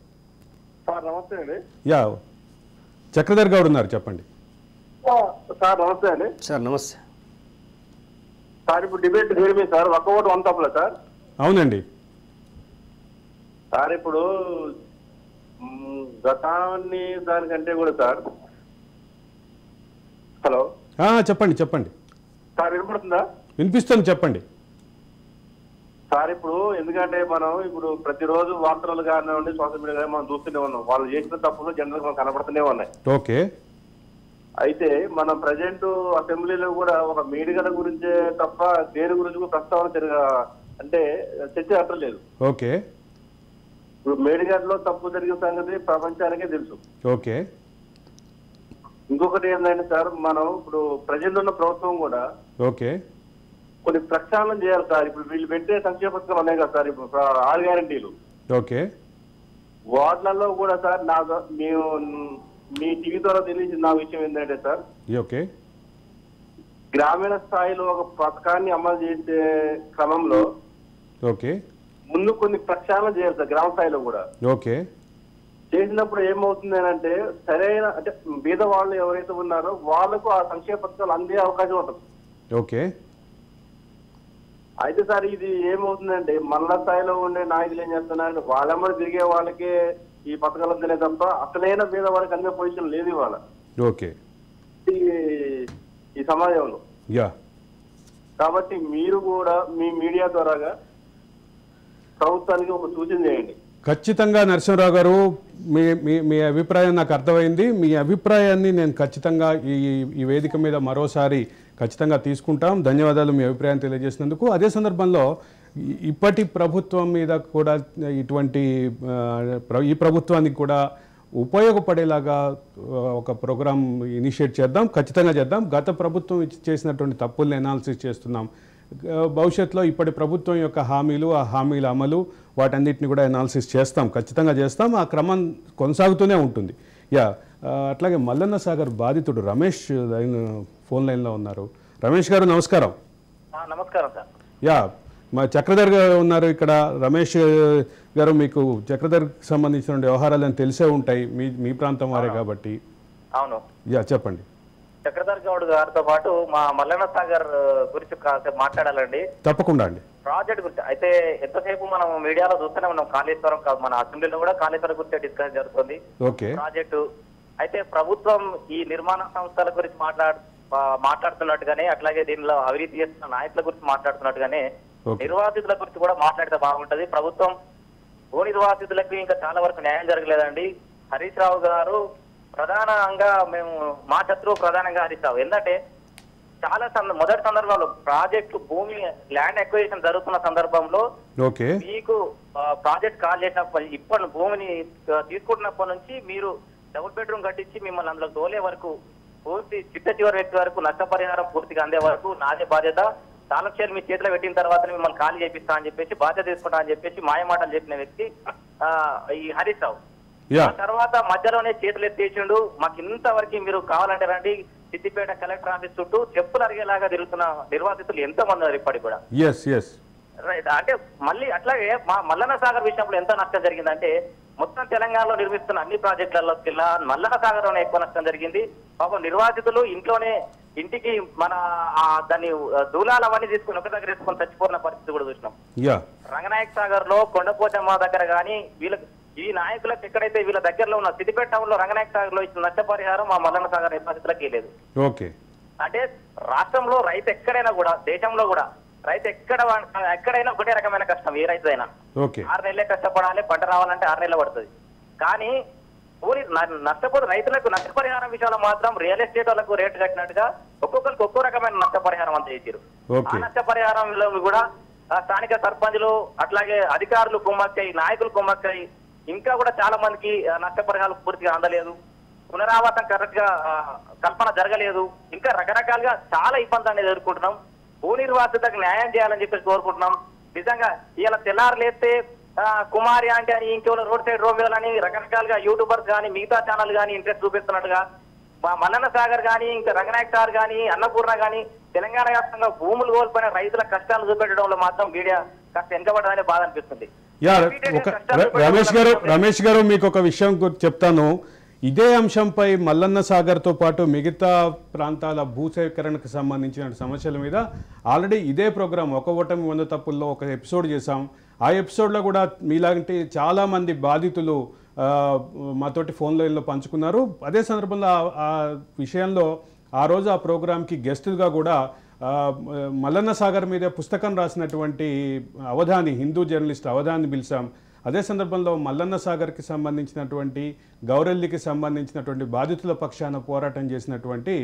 E: సార్ నమస్తే అండి.
A: యా చక్రధర్ గౌడ్ ఉన్నారు, చెప్పండి.
E: సార్ నమస్తే అండి.
B: సార్ నమస్తే
E: సార్. ఇప్పుడు డిబేట్ జరిగింది సార్, ఒక్క ఓటు వన్ తప్పులే సార్.
A: అవునండి
E: సార్. ఇప్పుడు గతాన్ని దానికంటే కూడా సార్. హలో
A: చెప్పండి చెప్పండి
E: సార్, వినపడుతుందా?
A: వినిపిస్తుంది, చెప్పండి
E: సార్. ఇప్పుడు ఎందుకంటే మనం ఇప్పుడు ప్రతిరోజు వార్తలు కానివ్వండి, సోషల్ మీడియా కానీ మనం చూస్తూనే ఉన్నాం. వాళ్ళు చేసిన తప్పులు జనరల్ మనం కనపడుతూనే ఉన్నాయి.
A: ఓకే.
E: అయితే మనం ప్రజెంట్ అసెంబ్లీలో కూడా ఒక మీడియాల గురించే తప్ప దేని గురించి ప్రస్తావన అంటే చర్చ అట్టలేదు.
A: ఓకే.
E: ఇప్పుడు మేడిగడ్డలో తప్పు జరిగిన సంగతి ప్రపంచానికే తెలుసు.
A: ఓకే.
E: ఇంకొకటి ఏంటంటే సార్, మనం ఇప్పుడు ప్రజెంట్ ఉన్న ప్రభుత్వం కూడా
A: ఓకే
E: కొన్ని ప్రక్షాళన చేయాలి సార్. ఇప్పుడు వీళ్ళు పెట్టే సంక్షేమ పథకాలు ఉన్నాయి కదా సార్, ఇప్పుడు 6 గ్యారెంటీలు.
A: ఓకే.
E: వార్డులలో కూడా సార్ మేము మీ టీవీ ద్వారా తెలియజేసిన నా విషయం ఏంటంటే సార్,
A: ఓకే,
E: గ్రామీణ స్థాయిలో ఒక పథకాన్ని అమలు చేసే క్రమంలో
A: ఓకే
E: ముందు కొన్ని ప్రక్షాళన చేయాలి సార్ గ్రామ స్థాయిలో కూడా.
A: ఓకే.
E: చేసినప్పుడు ఏమవుతుంది అంటే సరైన అంటే బీద వాళ్ళు ఎవరైతే ఉన్నారో వాళ్ళకు ఆ సంక్షేమ పథకాలు అందే అవకాశం ఉంటుంది.
A: ఓకే.
E: అయితే సార్ ఇది ఏమవుతుందంటే మండల స్థాయిలో ఉండే నాయకులు ఏం చేస్తున్నారు, వాళ్ళెమ్మడి తిరిగే వాళ్ళకే ఈ పథకాలు అందినే తప్ప అసలైన బీద వాళ్ళకి అందే పొజిషన్ లేదు ఇవాళ.
A: ఓకే.
E: ఈ సమాజంలో.
A: కాబట్టి
E: మీరు కూడా మీ మీడియా ద్వారాగా ప్రభుత్వానికి ఒక సూచన చేయండి.
A: ఖచ్చితంగా నరసింహరావు గారు, మీ అభిప్రాయం నాకు అర్థమైంది. మీ అభిప్రాయాన్ని నేను ఖచ్చితంగా ఈ వేదిక మీద మరోసారి ఖచ్చితంగా తీసుకుంటాం. ధన్యవాదాలు మీ అభిప్రాయం తెలియజేసినందుకు. అదే సందర్భంలో ఇప్పటి ప్రభుత్వం మీద కూడా ఈ ప్రభుత్వానికి కూడా ఉపయోగపడేలాగా ఒక ప్రోగ్రాం ఇనిషియేట్ చేద్దాం, ఖచ్చితంగా చేద్దాం. గత ప్రభుత్వం చేసినటువంటి తప్పుల్ని అనాలిసిస్ చేస్తున్నాం. భవిష్యత్తులో ఇప్పటి ప్రభుత్వం యొక్క హామీలు, ఆ హామీల అమలు, వాటన్నిటిని కూడా అనాలిసిస్ చేస్తాం, ఖచ్చితంగా చేస్తాం. ఆ క్రమం కొనసాగుతూనే ఉంటుంది. అట్లాగే మల్లన్న సాగర్ బాధితుడు రమేష్ ఫోన్ లైన్లో ఉన్నారు. రమేష్ గారు నమస్కారం.
G: నమస్కారం సార్.
A: మా చక్రధర్ గారు ఉన్నారు ఇక్కడ. రమేష్ గారు, మీకు చక్రధర్కి సంబంధించిన వ్యవహారాలను తెలిసే ఉంటాయి, మీ ప్రాంతం వారే కాబట్టి.
G: అవును.
A: చెప్పండి.
G: చక్రధర్ గౌడ్ గారితో పాటు మా మల్లన్న సాగర్ గురించి మాట్లాడాలండి.
A: తప్పకుండా అండి.
G: ప్రాజెక్ట్ గురించి అయితే ఎంతసేపు మనం మీడియాలో చూస్తూనే ఉన్నాం. కాళేశ్వరం మన అసెంబ్లీలో కూడా కాళేశ్వరం గురించి డిస్కషన్ జరుగుతుంది.
A: ఓకే.
G: ప్రాజెక్టు అయితే ప్రభుత్వం ఈ నిర్మాణ సంస్థల గురించి మాట్లాడుతున్నట్టుగానే, అట్లాగే దీనిలో అవినీతి చేస్తున్న నాయకుల గురించి మాట్లాడుతున్నట్టుగానే నిర్వాసితుల గురించి కూడా మాట్లాడితే బాగుంటది. ప్రభుత్వం భూ నిర్వాసితులకు ఇంకా చాలా వరకు న్యాయం జరగలేదండి. హరీష్ రావు గారు ప్రధానంగా మా శత్రువు ప్రధానంగా హరీష్ రావు. ఎందుకంటే చాలా మొదటి సందర్భంలో ప్రాజెక్టు భూమి ల్యాండ్ ఎక్విజిషన్ జరుగుతున్న సందర్భంలో మీకు ప్రాజెక్ట్ కాల్ చేసినప్పటి ఇప్పటి భూమిని తీసుకుంటున్నప్పటి నుంచి మీరు డబుల్ బెడ్రూమ్ కట్టించి మిమ్మల్ని అందులో తోలే వరకు పూర్తి చిట్ట చివరి వ్యక్తి వరకు నష్టపరిహారం పూర్తిగా అందే వరకు నాదే బాధ్యత. తాలూక్షేలు మీ చేతిలో పెట్టిన తర్వాత మిమ్మల్ని ఖాళీ చేపిస్తా అని చెప్పేసి, బాధ్యత తీసుకుంటా అని చెప్పేసి మాయమాటలు చెప్పిన వ్యక్తి ఈ హరీష్ రావు. ఆ తర్వాత మధ్యలోనే చేతులు ఎత్తేసిండు. మాకు ఇంతవరకు మీరు కావాలంటే రండి, సిద్దిపేట కలెక్టర్ ఆఫీస్ చుట్టూ చెప్పులు అరిగేలాగా తిరుగుతున్న నిర్వాసితులు ఎంతో మంది ఉన్నారు ఇప్పటికి కూడా. అంటే మళ్ళీ అట్లాగే మా మల్లన్న సాగర్ విషయంలో ఎంత నష్టం జరిగిందంటే, మొత్తం తెలంగాణలో నిర్మిస్తున్న అన్ని ప్రాజెక్టులలో మల్లన్న సాగర్ లోనే ఎక్కువ నష్టం జరిగింది. పాపం నిర్వాసితులు ఇంటికి మన దాన్ని దూలాలు అవన్నీ తీసుకుని ఒక దగ్గర తీసుకొని చచ్చిపోయిన పరిస్థితి కూడా చూసినాం. రంగనాయక సాగర్ లో కొండపోచమ్మ దగ్గర కానీ వీళ్ళకి ఈ నాయకులకు ఎక్కడైతే వీళ్ళ దగ్గరలో ఉన్న సిద్దిపేట టౌన్ లో రంగనాయక సాగర్ లో ఇచ్చిన నష్టపరిహారం మా మల్లన్న సాగర్ నిర్వాసితులకు లేదు. అంటే రాష్ట్రంలో రైతు ఎక్కడైనా కూడా, దేశంలో కూడా రైతు ఎక్కడైనా ఒకటే రకమైన కష్టం ఏ రైతు అయినా.
A: ఓకే
G: 6 నెలలే కష్టపడాలి, పంట రావాలంటే 6 నెలలు పడుతుంది. కానీ నష్టపోతే రైతులకు నష్టపరిహారం విషయంలో మాత్రం రియల్ ఎస్టేట్ వాళ్ళకు రేటు కట్టినట్టుగా ఒక్కొక్కరికి ఒక్కో రకమైన నష్టపరిహారం అంత చేశారు. ఆ నష్టపరిహారంలో కూడా స్థానిక సర్పంచులు అట్లాగే అధికారులు కుమ్మక్కై, నాయకులు కుమ్మక్కై, ఇంకా కూడా చాలా మందికి నష్టపరిహారం పూర్తిగా అందలేదు, పునరావాసం కరెక్ట్ గా కల్పన జరగలేదు, ఇంకా రకరకాలుగా చాలా ఇబ్బందులు అనేది ఎదుర్కొంటున్నాం. భూ నిర్వాసితకు న్యాయం చేయాలని చెప్పేసి కోరుకుంటున్నాం. నిజంగా ఇలా తెల్లారులేస్తే కుమారి అంటే అని, ఇంకెవరో రోడ్ సైడ్ రోమియోలు అని రకరకాలుగా యూట్యూబర్స్ కానీ మిగతా ఛానల్ కానీ ఇంట్రెస్ట్ చూపిస్తున్నట్టుగా మల్లన్న సాగర్ కానీ, ఇంకా రంగనాయక్ సార్ కానీ, అన్నపూర్ణ కానీ తెలంగాణ వ్యాప్తంగా భూములు కోల్పోయిన రైతుల కష్టాలు చూపెట్టడంలో మాత్రం మీడియా కాస్త వెనుకబడదని బాధ అనిపిస్తుంది.
A: రమేష్ గారు మీకు ఒక విషయం చెప్తాను. ఇదే అంశంపై మల్లన్న సాగర్తో పాటు మిగతా ప్రాంతాల భూసేకరణకు సంబంధించిన సమస్యల మీద ఆల్రెడీ ఇదే ప్రోగ్రాం ఒక ఓటమి 100 తప్పుల్లో ఒక ఎపిసోడ్ చేశాం. ఆ ఎపిసోడ్లో కూడా మీలాంటి చాలామంది బాధితులు మాతోటి ఫోన్ లైన్లో పంచుకున్నారు. అదే సందర్భంలో ఆ విషయంలో ఆ రోజు ఆ ప్రోగ్రాంకి గెస్టులుగా కూడా మల్లన్న సాగర్ మీద పుస్తకం రాసినటువంటి అవధాని, హిందూ జర్నలిస్ట్ అవధాని పిలిచాం. అదే సందర్భంలో మల్లన్న సాగర్కి సంబంధించినటువంటి, గౌరెల్లికి సంబంధించినటువంటి బాధితుల పక్షాన పోరాటం చేసినటువంటి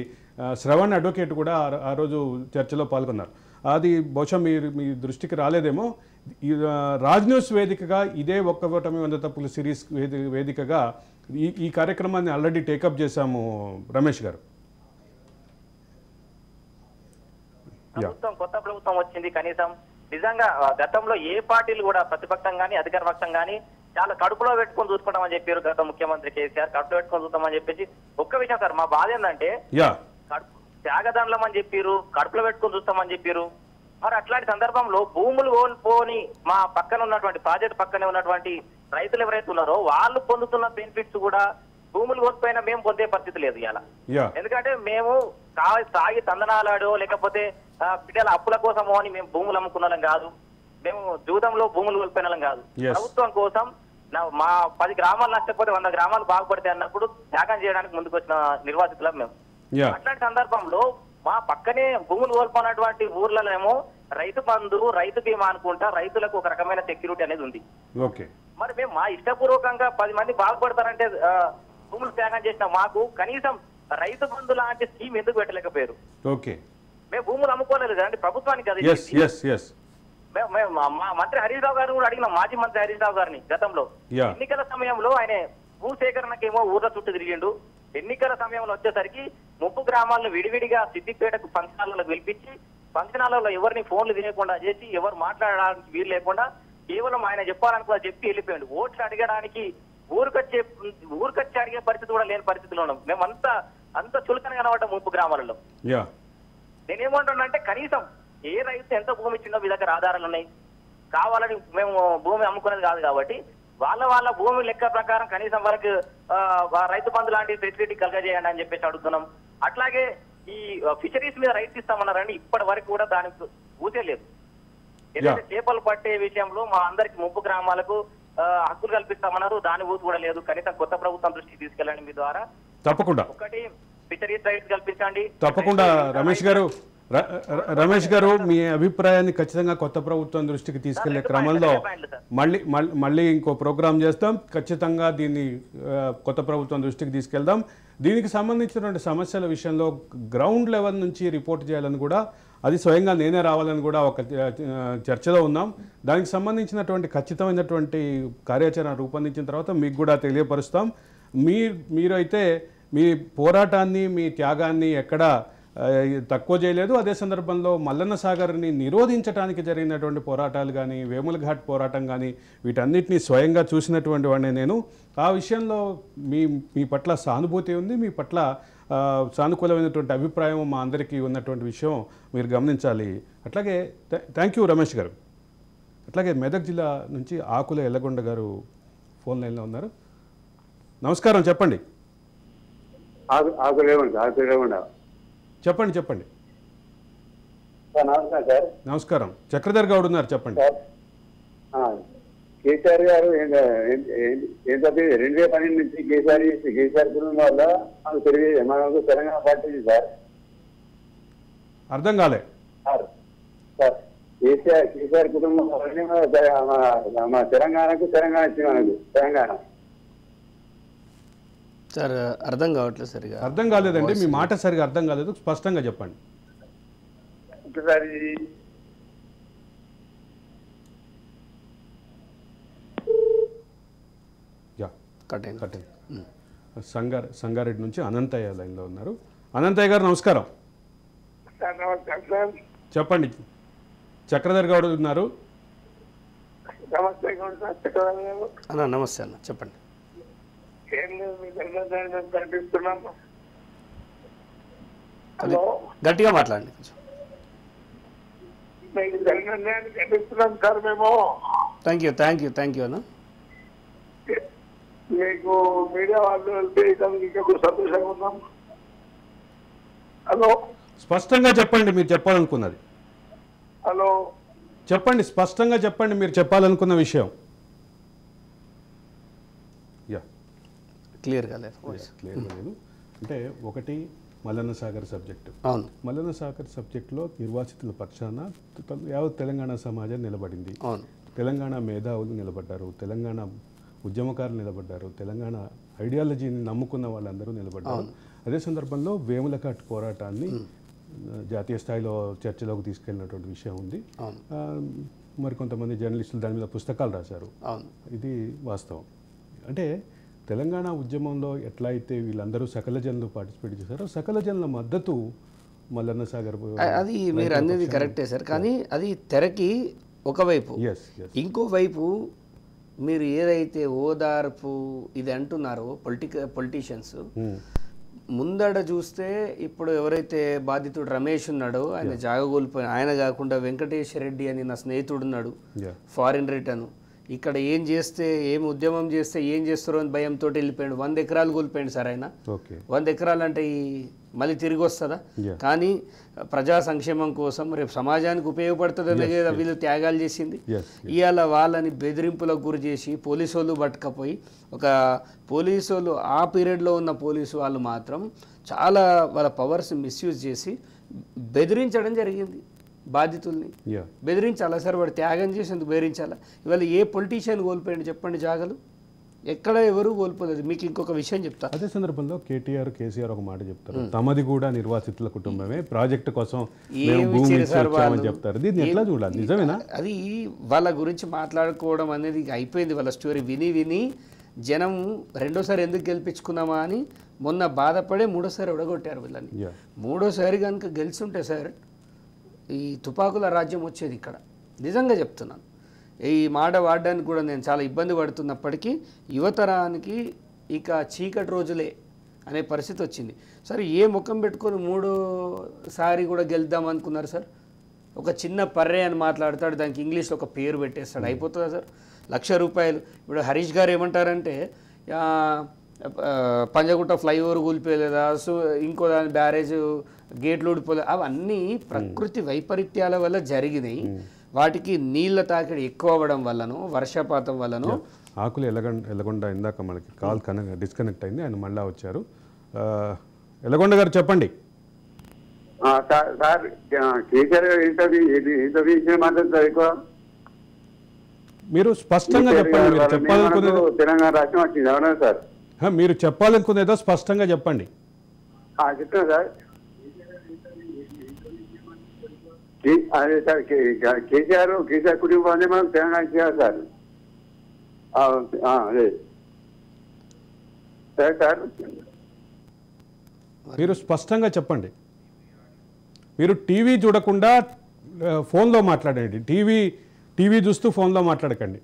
A: శ్రవణ్ అడ్వకేట్ కూడా ఆ రోజు చర్చలో పాల్గొన్నారు. అది బహుశా మీ దృష్టికి రాలేదేమో. రాజ్ న్యూస్ వేదికగా ఇదే ఒక్క ఓటమి 100 తప్పుల సిరీస్ వేదికగా ఈ కార్యక్రమాన్ని ఆల్రెడీ టేకప్ చేశాము రమేష్ గారు.
G: కొత్త ప్రభుత్వం వచ్చింది, కనీసం నిజంగా గతంలో ఏ పార్టీలు కూడా ప్రతిపక్షం కానీ అధికార పక్షం కానీ చాలా కడుపులో పెట్టుకొని చూసుకుంటామని చెప్పారు. గత ముఖ్యమంత్రి కేసీఆర్ కడుపులో పెట్టుకొని చూస్తామని చెప్పేసి ఒక్క విషయం సార్, మా బాధ ఏంటంటే త్యాగదండం అని చెప్పారు, కడుపులో పెట్టుకొని చూస్తామని చెప్పారు. మరి అట్లాంటి సందర్భంలో భూములు కోల్పోని మా పక్కన ఉన్నటువంటి ప్రాజెక్ట్ పక్కనే ఉన్నటువంటి రైతులు ఎవరైతే ఉన్నారో వాళ్ళు పొందుతున్న బెనిఫిట్స్ కూడా భూములు కోల్పోయినా మేము పొందే పరిస్థితి లేదు ఇలా. ఎందుకంటే మేము సాగి తందనాలాడో లేకపోతే బిడ్డల అప్పుల కోసమో అని మేము భూములు అమ్ముకున్నాం కాదు, మేము జూదంలో భూములు కోల్పోయినాం కాదు. ప్రభుత్వం కోసం మా 10 గ్రామాలు నష్టపోతే 100 గ్రామాలు బాగుపడితే అన్నప్పుడు త్యాగం చేయడానికి ముందుకు వచ్చిన నిర్వాసితులం మేము. అట్లాంటి సందర్భంలో మా పక్కనే భూములు కోల్పోయినటువంటి ఊర్లలోనేమో రైతు బంధు, రైతు బీమా అనుకుంటా రైతులకు ఒక రకమైన సెక్యూరిటీ అనేది ఉంది. మరి మేము మా ఇష్టపూర్వకంగా 10 మంది బాగుపడతారంటే భూములు త్యాగం చేసిన మాకు కనీసం రైతు బంధు లాంటి స్కీమ్ ఎందుకు పెట్టలేకపోయారు? మేము భూములు అమ్ముకోలేదు కదండి ప్రభుత్వానికి. అది మా మంత్రి హరీష్ రావు గారు కూడా అడిగిన, మాజీ మంత్రి హరీష్ రావు గారిని గతంలో ఎన్నికల సమయంలో ఆయన భూ సేకరణకేమో ఊర్ల చుట్టూ తిరిగిండు. ఎన్నికల సమయంలో వచ్చేసరికి 30 గ్రామాలను విడివిడిగా సిద్దిపేటకు ఫంక్షన్ హాల్లో పిలిపించి ఫంక్షన్ హాల్లో ఎవరిని ఫోన్లు తినకుండా చేసి ఎవరు మాట్లాడడానికి వీలు లేకుండా కేవలం ఆయన చెప్పాలనుకున్నా చెప్పి వెళ్ళిపోయాడు. ఓట్లు అడగడానికి ఊరికొచ్చి అడిగే పరిస్థితి కూడా లేని పరిస్థితిలో ఉన్నాం. మేము అంత చులకన కనబడ్డాం 30 గ్రామాలలో. నేనేమంటున్నానంటే కనీసం ఏ రైతు ఎంత భూమి ఇచ్చిందో మీ దగ్గర ఆధారాలు ఉన్నాయి. కావాలని మేము భూమి అమ్ముకునేది కాదు కాబట్టి వాళ్ళ భూమి లెక్క ప్రకారం కనీసం వాళ్ళకి రైతు బంధు లాంటి ఫెసిలిటీ కలగజేయండి అని చెప్పేసి అడుగుతున్నాం. అట్లాగే ఈ ఫిషరీస్ మీద రైతు ఇస్తామన్నారని ఇప్పటి వరకు కూడా దానికి ఊసే లేదు. ఏదైతే చేపలు పట్టే విషయంలో మా అందరికి 30 గ్రామాలకు హక్కులు కల్పిస్తామన్నారు, దాని ఊసు కూడా లేదు. కనీసం కొత్త ప్రభుత్వం దృష్టికి తీసుకెళ్ళండి మీ ద్వారా.
A: తప్పకుండా
G: ఒకటి ఫిషరీస్ రైట్స్ కల్పించండి.
A: తప్పకుండా రమేష్ గారు మీ అభిప్రాయాన్ని ఖచ్చితంగా కొత్త ప్రభుత్వం దృష్టికి తీసుకెళ్లే క్రమంలో మళ్ళీ ఇంకో ప్రోగ్రాం చేస్తాం. ఖచ్చితంగా దీన్ని కొత్త ప్రభుత్వం దృష్టికి తీసుకెళ్దాం. దీనికి సంబంధించినటువంటి సమస్యల విషయంలో గ్రౌండ్ లెవెల్ నుంచి రిపోర్ట్ చేయాలని కూడా, అది స్వయంగా నేనే రావాలని కూడా ఒక చర్చలో ఉన్నాం. దానికి సంబంధించినటువంటి ఖచ్చితమైనటువంటి కార్యాచరణ రూపొందించిన తర్వాత మీకు కూడా తెలియపరుస్తాం. మీరైతే మీ పోరాటాన్ని, మీ త్యాగాన్ని ఎక్కడా తక్కువ చేయలేదు. అదే సందర్భంలో మల్లన్న సాగర్ని నిరోధించడానికి జరిగినటువంటి పోరాటాలు కానీ, వేముల ఘాట్ పోరాటం కానీ వీటన్నిటినీ స్వయంగా చూసినటువంటి వాడిని నేను. ఆ విషయంలో మీ పట్ల సానుభూతి ఉంది, మీ పట్ల సానుకూలమైనటువంటి అభిప్రాయం మా అందరికీ ఉన్నటువంటి విషయం మీరు గమనించాలి. అట్లాగే థ్యాంక్ యూ రమేష్ గారు. అట్లాగే మెదక్ జిల్లా నుంచి ఆకుల ఎల్లగొండ గారు ఫోన్ లైన్లో ఉన్నారు. నమస్కారం, చెప్పండి. చెప్పండి. నమస్కారం. చక్రధర్ గౌడ్ ఉన్నారు, చెప్పండి.
H: కేసీఆర్ గారు 2012 నుంచి కేసీఆర్ కుటుంబం వల్ల మనకు తెలంగాణ పార్టీ సార్.
A: అర్థం కాలే
H: సార్. కేసీఆర్ కుటుంబం వల్లనే మన తెలంగాణ ఇచ్చింది మనకు తెలంగాణ.
B: సార్ అర్థం కావట్లేదు సరిగా.
A: అర్థం కాలేదండి, మీ మాట సరిగా అర్థం కాలేదు, స్పష్టంగా చెప్పండి.
H: ఒకసారి
A: కట్టండి. సంగారెడ్డి నుంచి అనంతయ్య లైన్లో ఉన్నారు. అనంతయ్య గారు నమస్కారం. చెప్పండి. చక్రధర్ గౌడ్ ఉన్నారు.
B: నమస్తే అన్న, చెప్పండి. గట్టిగా మాట్లాడండి. థ్యాంక్ యూ అన్న.
H: మీకు మీడియా వాళ్ళు వెళ్తే ఇంకా సంతోషంగా ఉన్నాం. హలో,
A: స్పష్టంగా చెప్పండి మీరు చెప్పాలనుకున్నది.
H: హలో,
A: చెప్పండి, స్పష్టంగా చెప్పండి మీరు చెప్పాలనుకున్న విషయం.
B: క్లియర్గా లేదు.
A: అంటే ఒకటి మల్లన్న సాగర్ సబ్జెక్టు.
B: అవును,
A: మల్లన్న సాగర్ సబ్జెక్టులో నిర్వాసితుల పక్షాన యావత్ తెలంగాణ సమాజం నిలబడింది.
B: అవును,
A: తెలంగాణ మేధావులు నిలబడ్డారు, తెలంగాణ ఉద్యమకారులు నిలబడ్డారు, తెలంగాణ ఐడియాలజీని నమ్ముకున్న వాళ్ళందరూ నిలబడ్డారు. అదే సందర్భంలో వేములకట్టు పోరాటాన్ని జాతీయ స్థాయిలో చర్చలోకి తీసుకెళ్ళినటువంటి విషయం ఉంది. మరికొంతమంది జర్నలిస్టులు దాని మీద పుస్తకాలు రాశారు. ఇది వాస్తవం. అంటే తెలంగాణ ఉద్యమంలో ఎట్లా అయితే వీళ్ళందరూ సకల జనులు పార్టిసిపేట్ చేశారో సకల జనుల మద్దతు మల్లన్న సాగర్,
B: అది మీరు అనేది కరెక్టే సార్. కానీ అది తెరకి ఒకవైపు, ఇంకోవైపు మీరు ఏదైతే ఓదార్పు ఇది అంటున్నారో పొలిటీషియన్స్ ముందడ చూస్తే ఇప్పుడు ఎవరైతే బాధితుడు రమేష్ ఉన్నాడో ఆయన జాగగోల్పోయి, ఆయన కాకుండా వెంకటేశ్వర రెడ్డి అని నా స్నేహితుడు ఉన్నాడు, ఫారిన్ రిటర్న్. ఇక్కడ ఏం చేస్తే ఏం ఉద్యమం చేస్తే ఏం చేస్తారో అని భయంతో వెళ్ళిపోయాడు. 100 ఎకరాలు కోల్పోయాడు సార్ ఆయన. 100 ఎకరాలు అంటే మళ్ళీ తిరిగి వస్తుందా? కానీ ప్రజా సంక్షేమం కోసం రేపు సమాజానికి ఉపయోగపడుతుందనే కదా వీళ్ళు త్యాగాలు చేసింది. ఇవాళ వాళ్ళని బెదిరింపులకు గురి చేసి పోలీసు వాళ్ళు పట్టుకపోయి, ఒక పోలీసు వాళ్ళు ఆ పీరియడ్లో ఉన్న పోలీసు వాళ్ళు మాత్రం చాలా వాళ్ళ పవర్స్ మిస్యూజ్ చేసి బెదిరించడం జరిగింది. బాధితుల్ని బెదిరించాలా సార్? వాడు త్యాగం చేసేందుకు బెదిరించాలా? ఇవాళ ఏ పొలిటీషియన్ కోల్పోయాడు చెప్పండి జాగలు? ఎక్కడ ఎవరు కోల్పోలేదు. మీకు ఇంకొక విషయం చెప్తా.
A: అదే సందర్భంలో కేటీఆర్ కేసీఆర్ ఒక మాట చెప్తారు, తమది కూడా నిర్వాసితుల కుటుంబమే, ప్రాజెక్టు కోసం చెప్తారు. దీన్ని ఎట్లా చూడాలి? నిజమేనా?
B: అది వాళ్ళ గురించి మాట్లాడుకోవడం అనేది అయిపోయింది. వాళ్ళ స్టోరీ విని విని జనం రెండోసారి ఎందుకు గెలిపించుకున్నామా అని మొన్న బాధపడే మూడోసారి ఉడగొట్టారు వీళ్ళని. మూడోసారి కనుక గెలిచుంటే సార్ ఈ తుపాకుల రాజ్యం వచ్చేది ఇక్కడ. నిజంగా చెప్తున్నాను. ఈ మాట వాడడానికి కూడా నేను చాలా ఇబ్బంది పడుతున్నప్పటికీ యువతరానికి ఇక చీకటి రోజులే అనే పరిస్థితి వచ్చింది. సరే, ఏ ముఖం పెట్టుకొని మూడోసారి కూడా గెలుద్దాం అనుకున్నారు సార్? ఒక చిన్న పర్రే అని మాట్లాడతాడు, దానికి ఇంగ్లీష్లో ఒక పేరు పెట్టేస్తాడు, అయిపోతుందా సార్? ₹1,00,000. ఇప్పుడు హరీష్ గారు ఏమంటారంటే పంజగుట్ట ఫ్లైఓవర్ కూలిపోయలేదా, సో ఇంకో దాని బ్యారేజ్ గేట్లు ఊడిపోలేదు. అవన్నీ ప్రకృతి వైపరీత్యాల వల్ల జరిగినాయి. వాటికి నీళ్ళ తాకిడి ఎక్కువ అవ్వడం వల్లనో వర్షపాతం వల్లనో.
A: ఆకులు ఎలగొండ ఇందాక మనకి కాల్ డిస్కనెక్ట్ అయింది, ఆయన మళ్ళా వచ్చారు. ఎలగొండ గారు చెప్పండి.
H: సార్,
A: మీరు స్పష్టంగా చెప్పండి. మీరు చెప్పాలనుకునేది
H: తెలంగాణ రాష్ట్రం వచ్చింది అవునా సార్?
A: మీరు చెప్పాలనుకునేదో స్పష్టంగా చెప్పండి.
H: చెప్తాను సార్. అదే సార్, కేసీఆర్ కుటుంబాన్ని మనం తెలంగాణ చేయాలి సార్. అదే సరే సార్,
A: మీరు స్పష్టంగా చెప్పండి. మీరు టీవీ చూడకుండా ఫోన్లో మాట్లాడండి. టీవీ చూస్తూ ఫోన్లో మాట్లాడకండి.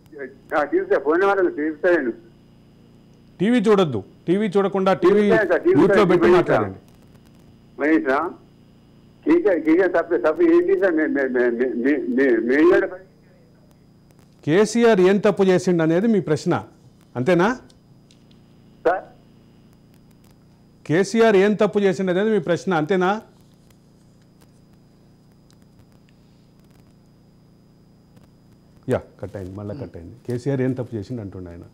A: టీవీ చూడొద్దు. టీవీ చూడకుండా టీవీ మ్యూట్లో పెట్టి మాట్లాడండి. కేసీఆర్ ఏం తప్పు చేసిండు అనేది మీ ప్రశ్న, అంతేనా? కేసీఆర్ ఏం తప్పు చేసిండు అనేది మీ ప్రశ్న, అంతేనా? కట్ అయింది, మళ్ళీ కట్ అయింది. కేసీఆర్ ఏం తప్పు చేసిండు అంటుండే ఆయన.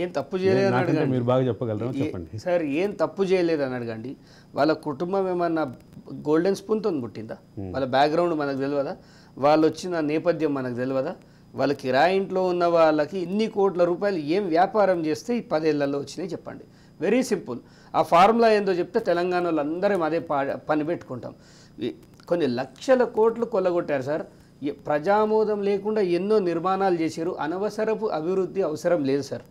B: ఏం తప్పు చేయలేదు అడగండి.
A: మీరు బాగా చెప్పగలరా చెప్పండి
B: సార్. ఏం తప్పు చేయలేదు అని అడగండి. వాళ్ళ కుటుంబం ఏమన్నా గోల్డెన్ స్పూన్తో పుట్టిందా? వాళ్ళ బ్యాక్గ్రౌండ్ మనకు తెలియదా? వాళ్ళు వచ్చిన నేపథ్యం మనకు తెలియదా? వాళ్ళ కిరాయి ఇంట్లో ఉన్న వాళ్ళకి ఇన్ని కోట్ల రూపాయలు ఏం వ్యాపారం చేస్తే ఈ 10 ఏళ్లలో వచ్చినాయి చెప్పండి. Very simple. ఆ ఫార్ములా ఏందో చెప్తే తెలంగాణలో అందరం అదే పని పెట్టుకుంటాం. కొన్ని లక్షల కోట్లు కొల్లగొట్టారు సార్. ప్రజామోదం లేకుండా ఎన్నో నిర్మాణాలు చేశారు. అనవసరపు అభివృద్ధి అవసరం లేదు సార్.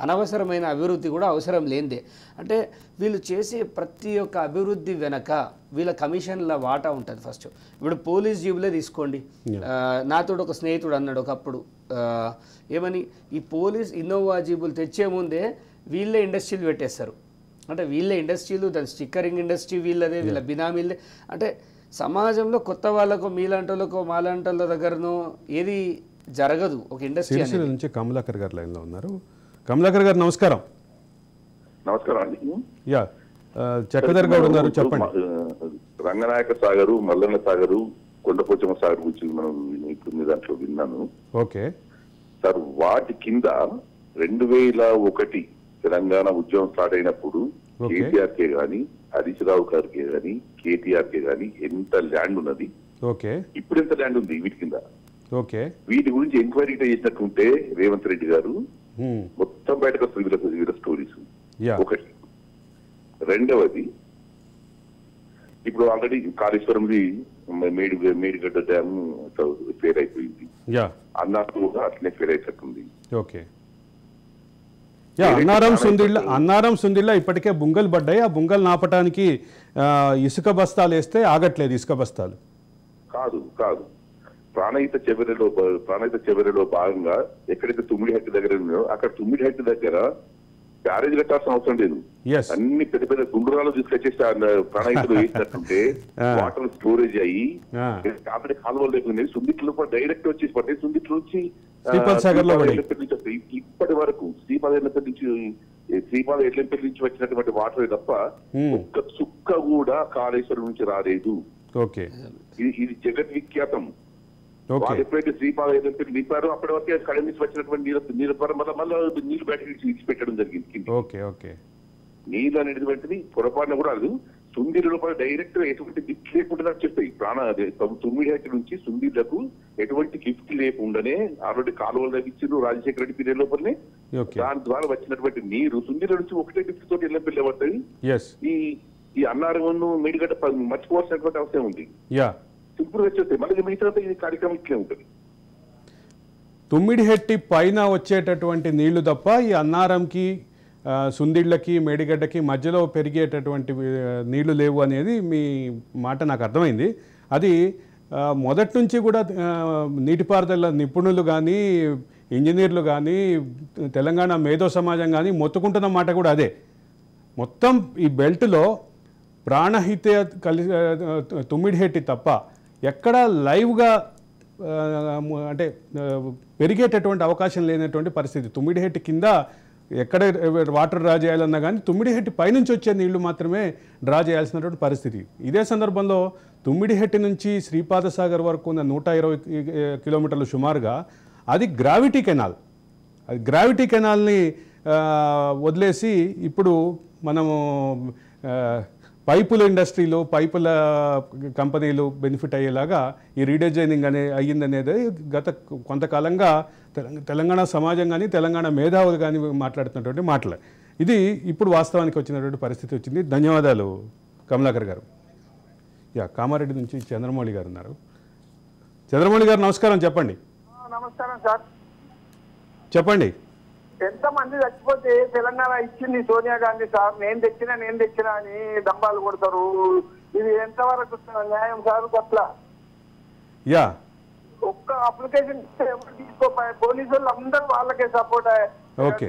B: అనవసరమైన అభివృద్ధి కూడా అవసరం లేనిదే. అంటే వీళ్ళు చేసే ప్రతి ఒక్క అభివృద్ధి వెనక వీళ్ళ కమిషన్ల వాటా ఉంటుంది. ఫస్ట్ ఇప్పుడు పోలీస్ జీబులే తీసుకోండి. నాతో ఒక స్నేహితుడు అన్నాడు ఒకప్పుడు, ఏమని, ఈ పోలీస్ ఇన్నోవా జీబులు తెచ్చే ముందే వీళ్ళే ఇండస్ట్రీలు పెట్టేస్తారు. అంటే వీళ్ళే ఇండస్ట్రీలు, దాని స్టిక్కరింగ్ ఇండస్ట్రీ వీళ్ళదే, వీళ్ళ బినామీలే. అంటే సమాజంలో కొత్త వాళ్ళకో మీలాంటోళ్ళకో మాలాంటోళ్ళ దగ్గరనో ఏది జరగదు. ఒక ఇండస్ట్రీ
A: నుంచి కమలాకర్ గారు లైన్లో ఉన్నారు. కమలాకర్ గారు నమస్కారం.
I: నమస్కారం అండి.
A: యా, చక్రధర్ గౌడ్ ఉన్నారు, చెప్పండి.
I: రంగనాయక సాగరు, మల్లన్న సాగరు, కొండపోచమ్మ సాగర్ గురించి మనం మీ దాంట్లో విన్నాను.
A: ఓకే
I: సార్, వాటి కింద 2001 తెలంగాణ ఉద్యమం స్టార్ట్ అయినప్పుడు కేసీఆర్ కే గాని, హరీష్ రావు గారికి గాని, కేటీఆర్ కే గాని ఎంత ల్యాండ్ ఉన్నది,
A: ఓకే
I: ఇప్పుడు ఎంత ల్యాండ్ ఉంది వీటి కింద?
A: ఓకే,
I: వీటి గురించి ఎంక్వైరీ చేసినట్టుంటే రేవంత్ రెడ్డి గారు మొత్తం బయటకు వస్తుంది వీళ్ళ స్టోరీస్. ఒకటి. రెండవది, ఇప్పుడు ఆల్రెడీ కాళేశ్వరంది మేడిగడ్డ డ్యామ్ ఫెయిల్ అయిపోయింది. అన్నారు కూడా అట్లనే ఫెయిల్ అయినట్టుంది.
A: ఓకే. అన్నారం సుందిళ్ళ ఇప్పటికే బుంగలు పడ్డాయి. ఆ బుంగలు నాపటానికి ఇసుక బస్తాలు వేస్తే ఆగట్లేదు. ఇసుక బస్తాలు
I: కాదు కాదు ప్రాణహిత చెవెరలో భాగంగా ఎక్కడైతే తుమ్మిడిహట్టి దగ్గర ఉన్నాయో అక్కడ తుమ్మిడిహట్టి దగ్గర బ్యారేజ్ కట్టాల్సిన అవసరం లేదు. అన్ని పెద్ద పెద్ద గుండ్రాలు తీసుకొచ్చేసి ప్రాణహితలో వేసినట్టుంటే వాటర్ స్టోరేజ్ అయ్యి ఆల్రెడీ కాలువలు లేకుండా సుందిట్లో డైరెక్ట్ వచ్చేసి పట్టే సుందిట్లో వచ్చి ఇప్పటి వరకు శ్రీపాద ఎడ్లంపల్లి నుంచి వచ్చినటువంటి వాటర్ తప్ప ఒక్క చుక్క కూడా కాళేశ్వరం నుంచి రాలేదు. ఇది జగత్ విఖ్యాతం. వాళ్ళు ఎప్పుడైతే శ్రీపాద ఎడ్లంపల్లి నింపారో అప్పటి వరకే కడ నుంచి వచ్చినటువంటి నీళ్ళు మళ్ళీ నీళ్లు బయటకి ఇచ్చిపెట్టడం జరిగింది. నీళ్ళు అనేటువంటిది పొరపాటున కూడా అది సుందీల లోపల డైరెక్ట్ ఎటువంటి గిఫ్ట్ లేకుండా చెప్పాయి. తుమ్మిడిహట్టి నుంచి సుందీలకు ఎటువంటి గిఫ్ట్ లేకుండానే ఆల్రెడీ కాలువలు తగ్గించారు రాజశేఖర రెడ్డి పీరియడ్ లోపలనే. దాని ద్వారా వచ్చినటువంటి నీరు సుందీల నుంచి ఒకటే గిఫ్ట్ తోటి ఎల్లంపల్లి పడుతుంది. ఈ అన్నారం మేడిగడ్డ మర్చిపోవాల్సినటువంటి అవసరం ఉంది. సింపుల్ గా వచ్చేస్తే మళ్ళీ మిగతా ఈ కార్యక్రమం ఇట్లే ఉంటుంది.
A: తుమ్మిడిహట్టి పైన వచ్చేటటువంటి నీళ్లు తప్ప ఈ అన్నారంకి, సుందిళ్ళకి, మేడిగడ్డకి మధ్యలో పెరిగేటటువంటి నీళ్లు లేవు అనేది మీ మాట నాకు అర్థమైంది. అది మొదటి నుంచి కూడా నీటిపారుదల నిపుణులు కానీ, ఇంజనీర్లు కానీ, తెలంగాణ మేధో సమాజం కానీ మొత్తుకుంటున్న మాట కూడా అదే. మొత్తం ఈ బెల్ట్లో ప్రాణహిత తుమ్మిడిహట్టి తప్ప ఎక్కడ లైవ్గా అంటే పెరిగేటటువంటి అవకాశం లేనటువంటి పరిస్థితి. తుమ్మిడిహట్టి కింద ఎక్కడ వాటర్ డ్రా చేయాలన్నా కానీ తుమ్మిడిహట్టి పైనుంచి వచ్చే నీళ్లు మాత్రమే డ్రా చేయాల్సినటువంటి పరిస్థితి. ఇదే సందర్భంలో తుమ్మిడిహట్టి నుంచి శ్రీపాద సాగర్ వరకు ఉన్న 120 కిలోమీటర్లు సుమారుగా అది గ్రావిటీ కెనాల్. అది గ్రావిటీ కెనాల్ని వదిలేసి ఇప్పుడు మనము పైపుల ఇండస్ట్రీలో పైపుల కంపెనీలు బెనిఫిట్ అయ్యేలాగా ఈ రీడిజైనింగ్ అయ్యిందనేది గత కొంతకాలంగా తెలంగాణ సమాజం కానీ తెలంగాణ మేధావులు కానీ మాట్లాడుతున్నటువంటి మాటలు. ఇది ఇప్పుడు వాస్తవానికి వచ్చినటువంటి పరిస్థితి వచ్చింది. ధన్యవాదాలు కమలాకర్ గారు. కామారెడ్డి నుంచి చంద్రమౌళి గారు ఉన్నారు. చంద్రమౌళి గారు నమస్కారం, చెప్పండి.
J: నమస్కారం సార్,
F: చెప్పండి.
J: ఎంతమంది చచ్చిపోతే తెలంగాణ ఇచ్చింది సోనియా గాంధీ సార్, నేను తెచ్చినా అని దంబాలు కొడతారు. ఇది ఎంతవరకు న్యాయం సార్? అట్లా ఒక్క అప్లికేషన్ తీసుకోపోయే పోలీసు వాళ్ళు అందరూ వాళ్ళకే సపోర్ట్ అయ్యారు.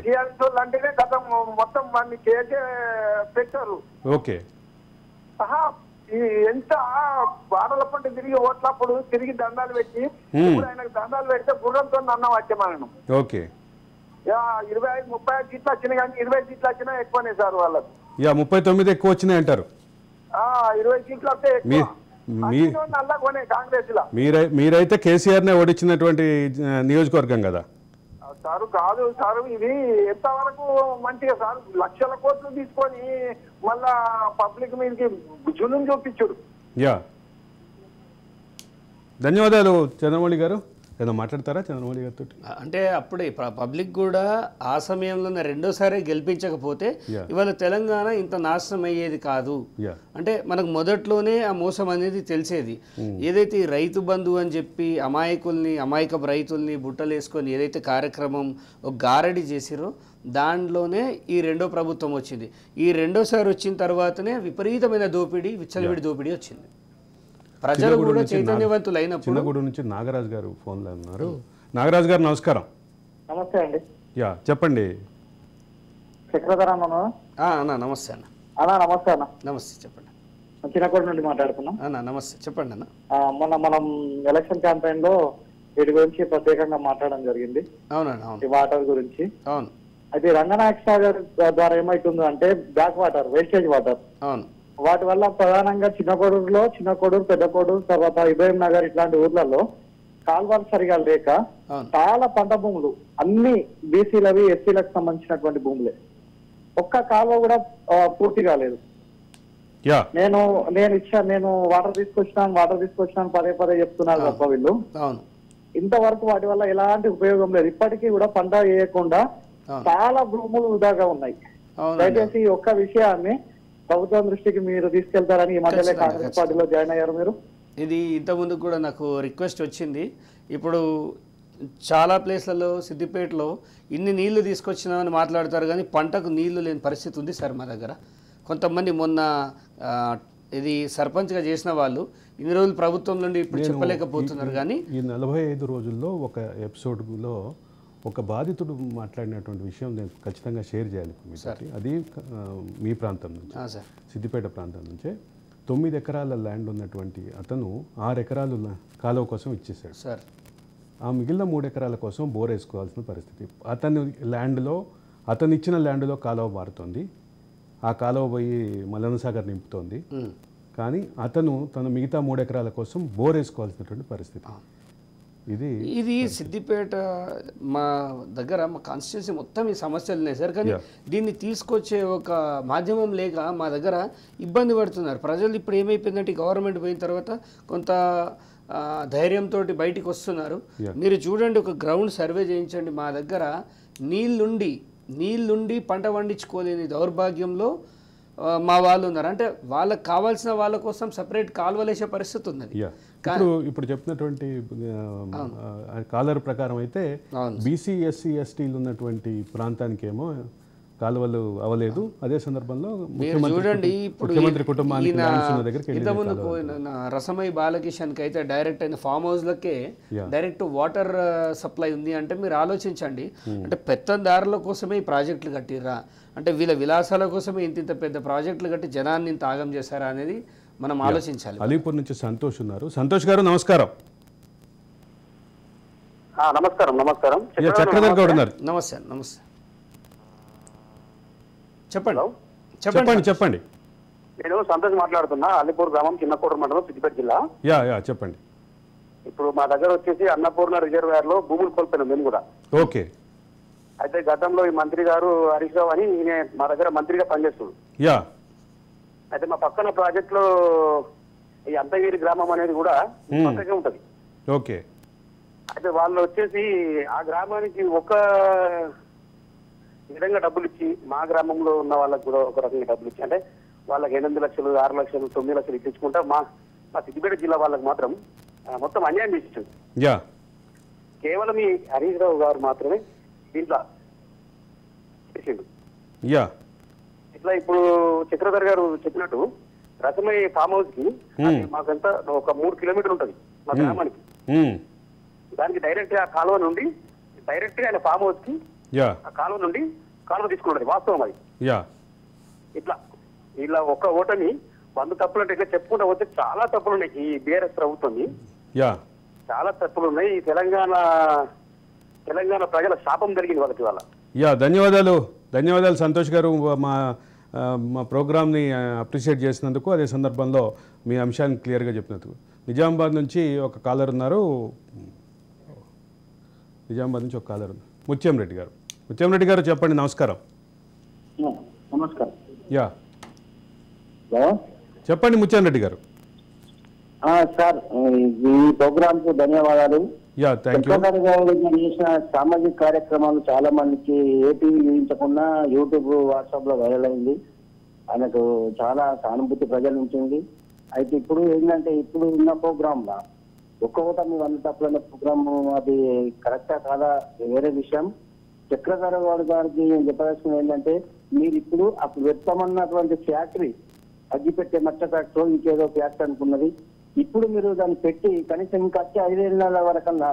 J: టీఆర్ఎస్ వాళ్ళు అంటేనే గతం మొత్తం వాడిని కేకే పెట్టారు. ఎంత వాడల పంట తిరిగి ఓట్లప్పుడు తిరిగి దండాలు పెట్టి ఇప్పుడు ఆయనకు దండాలు పెడితే గుర్రంతో అన్నం వచ్చేమనను. 25-30 సీట్లు వచ్చినాయి కానీ 20 సీట్లు వచ్చినా ఎక్కువనే సార్ వాళ్ళకు.
A: 39 ఎక్కువ వచ్చినాయి అంటారు.
J: 20 సీట్లు వస్తే కాంగ్రెస్ లా
A: మీరైతే కేసీఆర్ నే ఓడించినటువంటి నియోజకవర్గం కదా
J: సార్. కాదు సార్, ఇది ఎంతవరకు మంచిగా సార్? లక్షల కోట్లు తీసుకొని మళ్ళా పబ్లిక్ మీదకి జులుం చూపించుడు.
A: ధన్యవాదాలు చంద్రమౌళి గారు. ఏదో మాట్లాడతారా చంద్రమౌళి గారితో?
B: అంటే అప్పుడే పబ్లిక్ కూడా ఆ సమయంలోనే రెండోసారి గెలిపించకపోతే ఇవాళ తెలంగాణ ఇంత నాశనం అయ్యేది కాదు. అంటే మనకు మొదట్లోనే ఆ మోసం అనేది తెలిసేది. ఏదైతే ఈ రైతు బంధు అని చెప్పి అమాయకపు రైతుల్ని బుట్టలేసుకొని ఏదైతే కార్యక్రమం ఒక గారడి చేసిరో దాంట్లోనే ఈ రెండో ప్రభుత్వం వచ్చింది. ఈ రెండోసారి వచ్చిన తర్వాతనే విపరీతమైన దోపిడీ, విచ్చలవిడి దోపిడీ వచ్చింది. ప్రజలు కూడా చైతన్యవంతులు అయినప్పుడు.
A: చిన్నగూడు నుంచి నాగరాజు గారు ఫోన్లో ఉన్నారు. నాగరాజు గారు నమస్కారం.
K: నమస్తే అండి.
A: చెప్పండి.
K: చక్రధర అన్న.
B: నమస్తే అన్న.
K: నమస్తే అన్న.
B: నమస్తే చెప్పండి.
K: చిన్నకోటి నుండి మాట్లాడుతున్నాం.
B: నమస్తే చెప్పండి అన్న.
K: మొన్న మనం ఎలక్షన్ క్యాంపెయిన్ లో వీటి గురించి ప్రత్యేకంగా మాట్లాడడం జరిగింది.
B: అవునండి.
K: వాటర్ గురించి.
B: అవును.
K: అయితే రంగనాయక సాగర్ ద్వారా ఏమైతుందో అంటే బ్యాక్ వాటర్, వేస్టేజ్ వాటర్.
B: అవును.
K: వాటి వల్ల ప్రధానంగా చిన్న కోడూరు, పెద్ద కోడూరు, తర్వాత ఇబ్రహీం నగర్ ఇట్లాంటి ఊర్లలో కాల్వలు సరిగా లేక చాలా పంట భూములు అన్ని బీసీలవి, ఎస్సీలకు సంబంధించినటువంటి భూములే. ఒక్క కాలువ కూడా పూర్తి కాలేదు. నేను వాటర్ తీసుకొచ్చినాను పదే చెప్తున్నారు తప్ప వీళ్ళు ఇంతవరకు వాటి వల్ల ఎలాంటి ఉపయోగం లేదు. ఇప్పటికీ కూడా పంట వేయకుండా చాలా భూములు వృధాగా ఉన్నాయి. దయచేసి ఈ ఒక్క విషయాన్ని ప్రభుత్వం దృష్టికి మీరు తీసుకెళ్తారని ఈ మధ్యలో కాంగ్రెస్ పార్టీలో జాయిన్ అయ్యారు మీరు.
B: ఇది ఇంతకుముందు కూడా నాకు రిక్వెస్ట్ వచ్చింది. ఇప్పుడు చాలా ప్లేస్లలో సిద్దిపేటలో ఇన్ని నీళ్లు తీసుకొచ్చినామని మాట్లాడతారు కానీ పంటకు నీళ్లు లేని పరిస్థితి ఉంది సార్ మా దగ్గర. కొంతమంది మొన్న ఇది సర్పంచ్గా చేసిన వాళ్ళు ఇన్ని రోజులు ప్రభుత్వం నుండి ఇప్పుడు చెప్పలేకపోతున్నారు. కానీ
A: ఈ 45 రోజుల్లో ఒక ఎపిసోడ్లో ఒక బాధితుడు మాట్లాడినటువంటి విషయం నేను ఖచ్చితంగా షేర్ చేయాలి సార్. అది మీ ప్రాంతం నుంచి, సిద్దిపేట ప్రాంతం నుంచే 9 ఎకరాల ల్యాండ్ ఉన్నటువంటి అతను 6 ఎకరాలు కాలువ కోసం ఇచ్చేసాడు
B: సార్.
A: ఆ మిగిలిన 3 ఎకరాల కోసం బోర్ వేసుకోవాల్సిన పరిస్థితి. అతను ఇచ్చిన ల్యాండ్లో కాలువ మారుతుంది. ఆ కాలువ పోయి మల్లనసాగర్ నింపుతోంది. కానీ అతను తన మిగతా 3 ఎకరాల కోసం బోర్ వేసుకోవాల్సినటువంటి పరిస్థితి. ఇది
B: సిద్దిపేట మా దగ్గర మా కాన్స్టిట్యున్సీ మొత్తం ఈ సమస్యలు ఉన్నాయి సార్. కానీ దీన్ని తీసుకొచ్చే ఒక మాధ్యమం లేక మా దగ్గర ఇబ్బంది పడుతున్నారు ప్రజలు. ఇప్పుడు ఏమైపోయిందంటే గవర్నమెంట్ పోయిన తర్వాత కొంత ధైర్యంతో బయటికి వస్తున్నారు. మీరు చూడండి, ఒక గ్రౌండ్ సర్వే చేయించండి. మా దగ్గర నీళ్ళుండి పంట పండించుకోలేని దౌర్భాగ్యంలో మా వాళ్ళు ఉన్నారు. అంటే వాళ్ళకి కావాల్సిన వాళ్ళ కోసం సపరేట్ కాలువలేసే పరిస్థితి ఉన్నది.
A: ఇప్పుడు చెప్పినటువంటి కాలర్ ప్రకారం అయితే బీసీ, ఎస్సీ, ఎస్టీలు ఉన్నటువంటి ప్రాంతానికేమో కాలువలు అవ్వలేదు. అదే సందర్భంలో
B: చూడండి, ఇప్పుడు
A: కుటుంబానికి
B: ఇంతకుముందు రసమై బాలకిషన్కి అయితే డైరెక్ట్ అయిన ఫామ్ హౌస్లకే డైరెక్ట్ వాటర్ సప్లై ఉంది. అంటే మీరు ఆలోచించండి, అంటే పెత్తందారుల కోసమే ఈ ప్రాజెక్టులు కట్టిర్రా, అంటే వీళ్ళ విలాసాల కోసమే ఇంత పెద్ద ప్రాజెక్టులు కట్టి జనాన్ని ఇంత ఆగం చేశారా అనేది మనం ఆలోచించాలి.
A: అలీపూర్ నుంచి సంతోష్ ఉన్నారు. సంతోష్ గారు నమస్కారం.
K: నమస్కారం.
A: చక్రధర్ గౌడ్ ఉన్నారు.
B: నమస్తే.
A: చెప్పండి.
K: నేను సంతోష్ మాట్లాడుతున్నా. అలీపూర్ గ్రామం, చిన్నకోడూరు మండలం, సిద్దిపేట జిల్లా.
A: చెప్పండి.
K: ఇప్పుడు మా దగ్గర వచ్చేసి అన్నపూర్ణ రిజర్వేర్ లో భూములు కోల్పోయినాం మేము కూడా.
A: ఓకే.
K: అయితే గతంలో ఈ మంత్రి గారు హరీష్ రావు అని మా దగ్గర మంత్రిగా పనిచేస్తున్నాడు. అయితే మా పక్కన ప్రాజెక్ట్ లో ఈ అంతగిరి గ్రామం అనేది కూడా పక్కనే ఉంటది.
A: ఓకే.
K: అయితే వాళ్ళు వచ్చేసి ఆ గ్రామానికి ఒక విధంగా డబ్బులు ఇచ్చి, మా గ్రామంలో ఉన్న వాళ్ళకి కూడా ఒక రకంగా డబ్బులు ఇచ్చి, అంటే వాళ్ళకి 8 లక్షలు, 6 లక్షలు, 9 లక్షలు ఇచ్చుకుంటా మా సిద్దిపేట జిల్లా వాళ్ళకి మాత్రం మొత్తం అన్యాయం చేసింది. కేవలం ఈ హరీష్ రావు గారు మాత్రమే దీంట్లో చేసిండు. ఇట్లా ఇప్పుడు చక్రధర్ గారు చెప్పినట్టు రసమై ఫామ్ హౌస్ కి మాకంతా ఒక 3 కిలోమీటర్లు ఉంటది మా గ్రామానికి. దానికి డైరెక్ట్ గా కాలువ నుండి డైరెక్ట్ గా ఆయన ఫామ్ హౌస్ కి ఆ కాలువ నుండి కాలువ తీసుకున్నది వాస్తవం అది. ఇలా ఒక్క ఓటమి 100 తప్పులు అంటే ఇట్లా చెప్పుకుంటూ పోతే చాలా తప్పులు ఉన్నాయి ఈ బీఆర్ఎస్ ప్రభుత్వం. చాలా తప్పులు ఉన్నాయి. ఈ తెలంగాణ ప్రజల శాపం జరిగింది వాళ్ళకి వాళ్ళ.
A: ధన్యవాదాలు సంతోష్ గారు మా ప్రోగ్రామ్ని అప్రిషియేట్ చేసినందుకు. అదే సందర్భంలో మీ అంశాన్ని క్లియర్గా చెప్పినందుకు. నిజామాబాద్ నుంచి ఒక కాలర్ ఉన్నారు. ముత్యం రెడ్డి గారు చెప్పండి. నమస్కారం.
K: నమస్కారం.
A: చెప్పండి ముత్యం రెడ్డి గారు.
L: సార్ ఈ ప్రోగ్రామ్ కు ధన్యవాదాలు.
A: చక్రధర్
L: గారు చేసిన సామాజిక కార్యక్రమాలు చాలా మందికి ఏటీవీ చూపించకుండా యూట్యూబ్, వాట్సాప్ లో వైరల్ అయింది. ఆయనకు చాలా సానుభూతి ప్రజల నుంచి ఉంది. అయితే ఇప్పుడు ఏంటంటే ఇప్పుడు ఉన్న ప్రోగ్రామ్ లా ఒక్కొక్కట మీ 100 తప్పులన్న ప్రోగ్రామ్ అది కరెక్టా కాదా వేరే విషయం. చక్రధర్ గారికి చెప్పదలుచుకున్నది ఏంటంటే మీరు ఇప్పుడు అప్పుడు పెడతామన్నటువంటి ఫ్యాక్టరీ అగ్గిపెట్టే మచ్చ ఫ్యాక్టరీ ఇంకేదో ఫ్యాక్టరీ అనుకున్నది. ఇప్పుడు మీరు దాన్ని పెట్టి కనీసం ఇంకా వచ్చే 5 ఏళ్ల వరకల్లా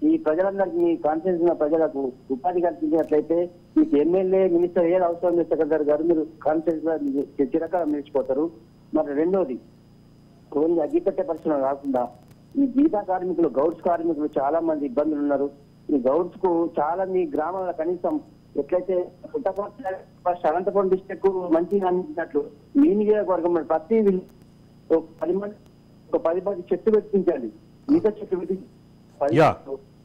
L: ఈ ప్రజలందరికీ మీ కాన్ఫిడెన్స్ ఉన్న ప్రజలకు ఉపాధి కల్పించినట్లయితే మీకు ఎమ్మెల్యే, మినిస్టర్ ఏది అవసరం లేదు చక్రధర్ గారు, మీరు కాన్ఫిడెన్స్ గా చిరకాలం నిలిచిపోతారు. మరి రెండోది ఓన్లీ అగ్గిపెట్టే పరిశ్రమ కాకుండా ఈ గీతా కార్మికులు, గౌడ్స్ కార్మికులు చాలా మంది ఇబ్బందులు ఉన్నారు. ఈ గౌడ్స్ కు చాలా మీ గ్రామాల కనీసం ఎట్లయితే ఫస్ట్ అనంతపురం డిస్ట్రిక్ట్ మంచిగా అనిపించినట్లు మీ నియోజకవర్గం ప్రతి 10 చెట్లు పెట్టించాలి. ఈత చెట్లు పెట్టించి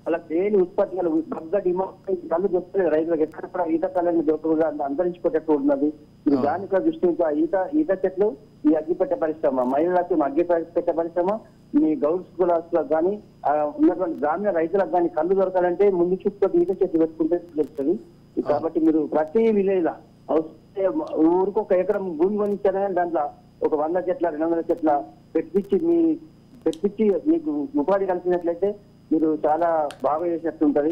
L: అలా దేని ఉత్పత్తులు బాగా డిమాండ్ కళ్ళు దొరుకుతుంది రైతులకు. ఎక్కడ కూడా ఈత కళని దొరకగా అంతరించిపోయేటట్టు ఉన్నది. దానికి దృష్టించి ఈత చెట్లు, ఈ అగ్గిపెట్టే పరిశ్రమ, మహిళలకు అగ్గిపెట్టే పరిశ్రమ, మీ గౌడ్స్ కులాసులకు కానీ ఉన్నటువంటి గ్రామీణ రైతులకు కానీ కళ్ళు దొరకాలంటే ముందు చుట్టూ ఈత చెట్లు పెట్టుకుంటే దొరుకుతుంది. కాబట్టి మీరు ప్రతి విలేజ్ లా ఊరికి 1 ఎకరం భూమి కొనిచ్చారా దాంట్లో ఒక 100 చెట్ల 200 చెట్ల పెట్టించి మీకు ఉపాధి కలిసినట్లయితే మీరు చాలా బాగా చేసినట్టు ఉంటది.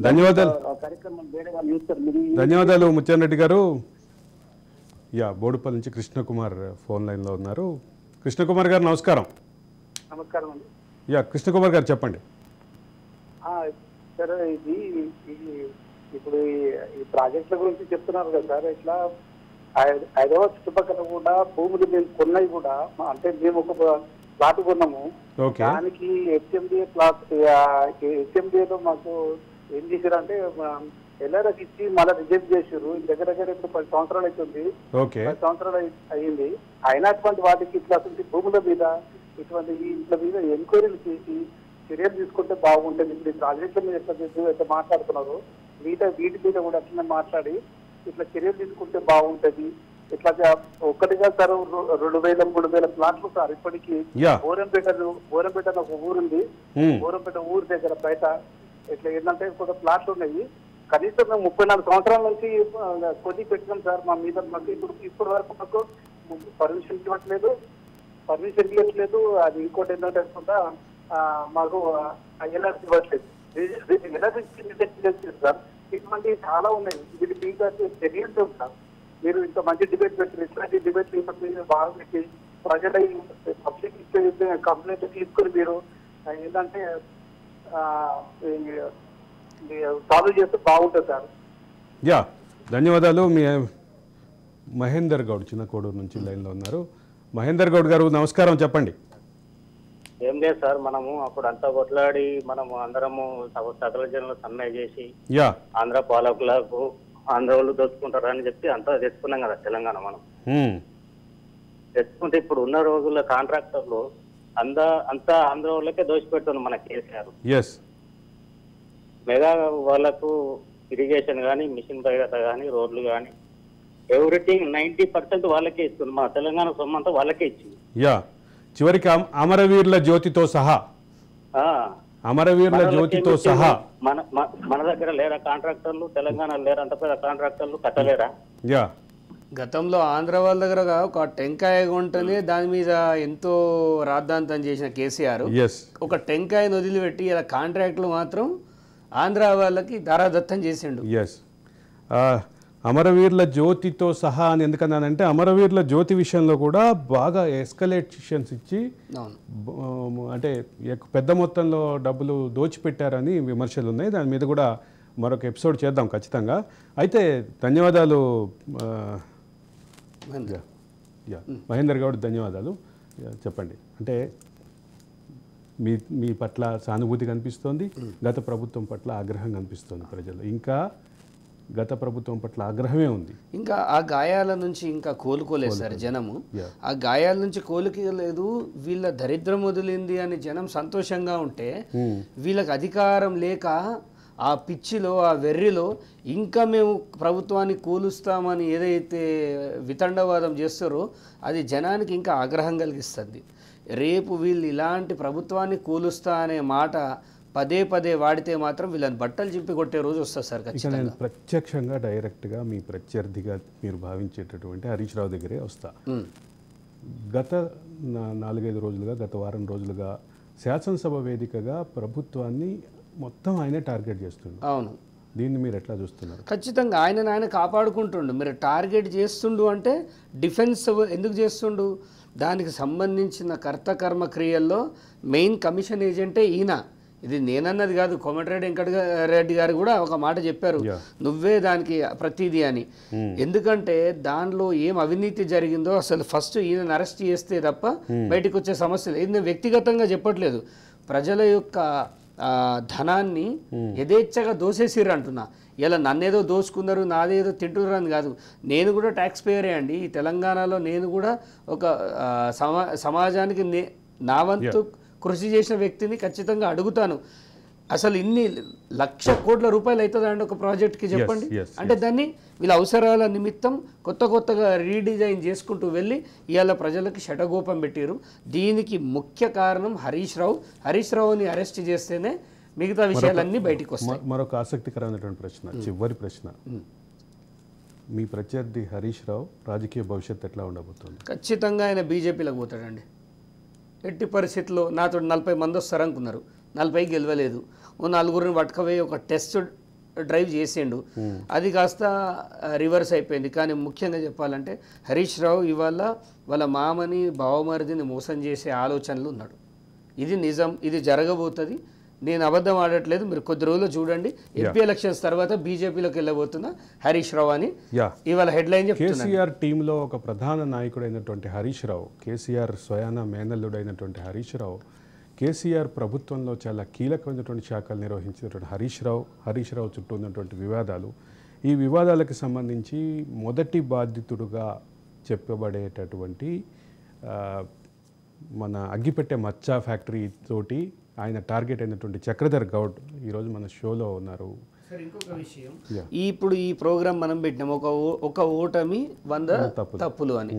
A: ధన్యవాదాలు,
L: కార్యక్రమం వేరే వాళ్ళు చూస్తారు.
A: ధన్యవాదాలు ముత్యాన్ రెడ్డి గారు. బోడుపల్లి నుంచి కృష్ణకుమార్ ఫోన్ లైన్ లో ఉన్నారు. కృష్ణకుమార్ గారు నమస్కారం.
M: నమస్కారం అండి.
A: కృష్ణకుమార్ గారు చెప్పండి.
M: సార్ ఇది ఇప్పుడు ఈ ప్రాజెక్టుల గురించి చెప్తున్నారు కదా సార్. ఇట్లా హైదరాబాద్ చుట్టుపక్కల కూడా భూములు మేము కొన్నాయి కూడా, అంటే మేము ఒక ప్లాట్ కొన్నాము. దానికి హెచ్ఎండిఏలో మాకు ఏం చేశారంటే ఎల్ఆర్ఎస్ ఇచ్చి మళ్ళీ రిజెక్ట్ చేశారు. దగ్గర దగ్గర ఇప్పుడు 10 సంవత్సరాలు అవుతుంది. 10 సంవత్సరాలు అయ్యింది. అయినటువంటి వాటికి ఇట్లా భూముల మీద ఇటువంటి ఇట్ల మీద ఎంక్వైరీలు చేసి చర్యలు తీసుకుంటే బాగుంటుంది. ఇప్పుడు ఈ ప్రాజెక్టుల మీద ఎట్లా మాట్లాడుతున్నారు, వీటి మీద కూడా అట్లనే మాట్లాడి ఇట్లా చర్యలు తీసుకుంటే బాగుంటది. ఇట్లా ఒక్కటిగా సార్ 2000-3000 ప్లాట్లు సార్ ఇప్పటికీ. బోరంపేట ఒక ఊరుంది, బోరంపేట ఊరు దగ్గర బయట ఇట్లా ఏంటంటే కొంత ప్లాట్లు ఉన్నాయి. కనీసం మేము 34 సంవత్సరాల నుంచి కొన్ని పెట్టినాం సార్. మా మీద మాకు ఇప్పుడు వరకు మాకు పర్మిషన్ ఇవ్వట్లేదు. అది ఇంకోటి ఏంటంటే మాకు ఎల్ఆర్సీ ఇవ్వట్లేదు. ఎల్ఆర్సీ సార్ ఇటువంటి చాలా ఉన్నాయి. వీటి మీద చర్యలు సార్. మీరు ఇంత మంచి డిబేట్ పెట్టారు. ఇట్లాంటి డిబేట్ మీరు బాగా పెట్టి ప్రజల పబ్లిక్ ఇచ్చే కంప్లైంట్ తీసుకుని మీరు ఏంటంటే సాల్వ్ చేస్తే బాగుంటుంది సార్.
A: ధన్యవాదాలు. మీ మహేందర్ గౌడ్ చిన్నకోడూరు నుంచి లైన్లో ఉన్నారు. మహేందర్ గౌడ్ గారు నమస్కారం, చెప్పండి.
N: ఏం లేదు సార్, మనము అప్పుడు అంతా కొట్లాడి మనము అందరము సకల జనులు సమ్మె చేసి ఆంధ్ర పాలకులకు ఆంధ్ర వాళ్ళు దోచుకుంటారని చెప్పి అంతా తెచ్చుకున్నాం కదా తెలంగాణ. మనం తెచ్చుకుంటే ఇప్పుడు ఉన్న రోజుల్లో కాంట్రాక్టర్లు అంతా ఆంధ్ర వాళ్ళకే దోచిపెడుతున్నారు మన కేసీఆర్. మెగా వాళ్ళకు ఇరిగేషన్ కానీ, మిషన్ భగీరథ కానీ, రోడ్లు కానీ ఎవ్రీథింగ్ 90% వాళ్ళకే ఇస్తుంది. మన తెలంగాణ సొమ్మంతా వాళ్ళకే ఇచ్చింది.
A: చివరికి అమరవీరుల జ్యోతితో సహా
N: మన దగ్గర లేరా కాంట్రాక్టర్లు? తెలంగాణ లేరా అంత పెద్ద కాంట్రాక్టర్లు కట్టలేరా?
B: గతంలో ఆంధ్ర వాళ్ళ దగ్గర ఒక టెంకాయ కొంటనే దాని మీద ఎంతో రాద్ధాంతం చేసిన కేసీఆర్ ఒక టెంకాయను వదిలిపెట్టి ఇలా కాంట్రాక్టులు మాత్రం ఆంధ్ర వాళ్ళకి దారాదత్తం చేసిండు.
A: అమరవీరుల జ్యోతితో సహా అని ఎందుకన్నానంటే అమరవీరుల జ్యోతి విషయంలో కూడా బాగా ఎస్కలేషన్స్ ఇచ్చి అంటే పెద్ద మొత్తంలో డబ్బులు దోచిపెట్టారని విమర్శలు ఉన్నాయి. దాని మీద కూడా మరొక ఎపిసోడ్ చేద్దాం ఖచ్చితంగా. అయితే ధన్యవాదాలు మహేందర్ గౌడ్, ధన్యవాదాలు. చెప్పండి, అంటే మీ పట్ల సానుభూతి కనిపిస్తోంది, గత ప్రభుత్వం పట్ల ఆగ్రహం కనిపిస్తోంది ప్రజలు. ఇంకా గత ప్రభుత్వం పట్ల ఆగ్రహమే ఉంది.
B: ఇంకా ఆ గాయాల నుంచి ఇంకా కోలుకోలేదు సార్ జనము. ఆ గాయాల నుంచి కోలుకోలేదు. వీళ్ళ దరిద్రం వదిలింది అని జనం సంతోషంగా ఉంటే వీళ్ళకి అధికారం లేక ఆ పిచ్చిలో, ఆ వెర్రిలో ఇంకా మేము ప్రభుత్వాన్ని కూలుస్తామని ఏదైతే వితండవాదం చేస్తారో అది జనానికి ఇంకా ఆగ్రహం కలిగిస్తుంది. రేపు వీళ్ళు ఇలాంటి ప్రభుత్వాన్ని కూలుస్తా అనే మాట పదే పదే వాడితే మాత్రం వీళ్ళని బట్టలు చింపి కొట్టే రోజు వస్తుంది సార్.
A: ఇక నేను ప్రత్యక్షంగా డైరెక్ట్గా మీ ప్రత్యర్థిగా మీరు భావించేటటువంటి హరీష్ రావు దగ్గరే వస్తా. గత 4-5 రోజులుగా, గత వారం రోజులుగా శాసనసభ వేదికగా ప్రభుత్వాన్ని మొత్తం ఆయనే టార్గెట్ చేస్తుండు.
B: అవును,
A: దీన్ని మీరు ఎట్లా చూస్తున్నారు?
B: ఖచ్చితంగా ఆయన కాపాడుకుంటుండు. మీరు టార్గెట్ చేస్తుండు అంటే డిఫెన్స్ ఎందుకు చేస్తుండు? దానికి సంబంధించిన కర్మ క్రియల్లో మెయిన్ కమిషన్ ఏజెంటే ఈయన. ఇది నేనన్నది కాదు, కోమటిరెడ్డి వెంకటరెడ్డి గారు కూడా ఒక మాట చెప్పారు, నువ్వే దానికి ప్రతిదీ అని. ఎందుకంటే దానిలో ఏం అవినీతి జరిగిందో అసలు ఫస్ట్ ఈయనను అరెస్ట్ చేస్తే తప్ప బయటకు వచ్చే సమస్యలు. ఇది నేను వ్యక్తిగతంగా చెప్పట్లేదు, ప్రజల యొక్క ధనాన్ని యథేచ్ఛగా దోసేసిర్రు అంటున్నా. ఇలా నన్నేదో దోచుకున్నారు, నాదేదో తింటున్నారు అని కాదు. నేను కూడా ట్యాక్స్ పేయరే అండి. ఈ తెలంగాణలో నేను కూడా ఒక సమాజానికి నా వంతు కృషి చేసిన వ్యక్తిని ఖచ్చితంగా అడుగుతాను. అసలు ఇన్ని 1,00,000 కోట్ల రూపాయలు అవుతుందండి ఒక ప్రాజెక్ట్కి చెప్పండి. అంటే దాన్ని వీళ్ళ అవసరాల నిమిత్తం కొత్తగా రీడిజైన్ చేసుకుంటూ వెళ్ళి ఇవాళ ప్రజలకు షటగోపం పెట్టారు. దీనికి ముఖ్య కారణం హరీష్ రావుని అరెస్ట్ చేస్తేనే మిగతా విషయాలన్నీ బయటికి వస్తాయి.
A: మరొక ఆసక్తికరమైనటువంటి ప్రశ్న, చివరి ప్రశ్న, మీ ప్రత్యర్థి హరీష్ రావు రాజకీయ భవిష్యత్తు ఎట్లా ఉండబోతుంది?
B: ఖచ్చితంగా ఆయన బీజేపీలోకి పోతాడండి. ఎట్టి పరిస్థితుల్లో నాతో 40 మంది వస్తారనుకున్నారు, 40 గెలవలేదు. 4 పట్టుకపోయి ఒక టెస్ట్ డ్రైవ్ చేసిండు, అది కాస్త రివర్స్ అయిపోయింది. కానీ ముఖ్యంగా చెప్పాలంటే హరీష్ రావు ఇవాళ వాళ్ళ మామని బావమరిదిని మోసం చేసే ఆలోచనలు ఉన్నాడు. ఇది నిజం, ఇది జరగబోతుంది. నేను అబద్ధం ఆడట్లేదు. మీరు కొద్ది రోజులు చూడండి, ఎంపీ ఎలక్షన్స్ తర్వాత బీజేపీలోకి వెళ్ళబోతున్న హరీష్ రావు అని ఇవాళ హెడ్లైన్ చెప్తున్నారు.
A: కేసీఆర్ టీంలో ఒక ప్రధాన నాయకుడైనటువంటి హరీష్ రావు, కేసీఆర్ స్వయాన మేనల్లుడైనటువంటి హరీష్ రావు, కేసీఆర్ ప్రభుత్వంలో చాలా కీలకమైనటువంటి శాఖలు నిర్వహించినటువంటి హరీష్ రావు చుట్టూ ఉన్నటువంటి వివాదాలు, ఈ వివాదాలకు సంబంధించి మొదటి బాధితుడుగా చెప్పబడేటటువంటి మన అగ్గిపెట్టె మచ్చా ఫ్యాక్టరీ తోటి ఆయన టార్గెట్ అయినటువంటి చక్రధర్ గౌడ్ ఈరోజు మన షోలో ఉన్నారు.
B: సార్ ఇంకొక విషయం, ఇప్పుడు ఈ ప్రోగ్రామ్ మనం పెట్టినాం ఒక ఓటమి 100 తప్పులు అని.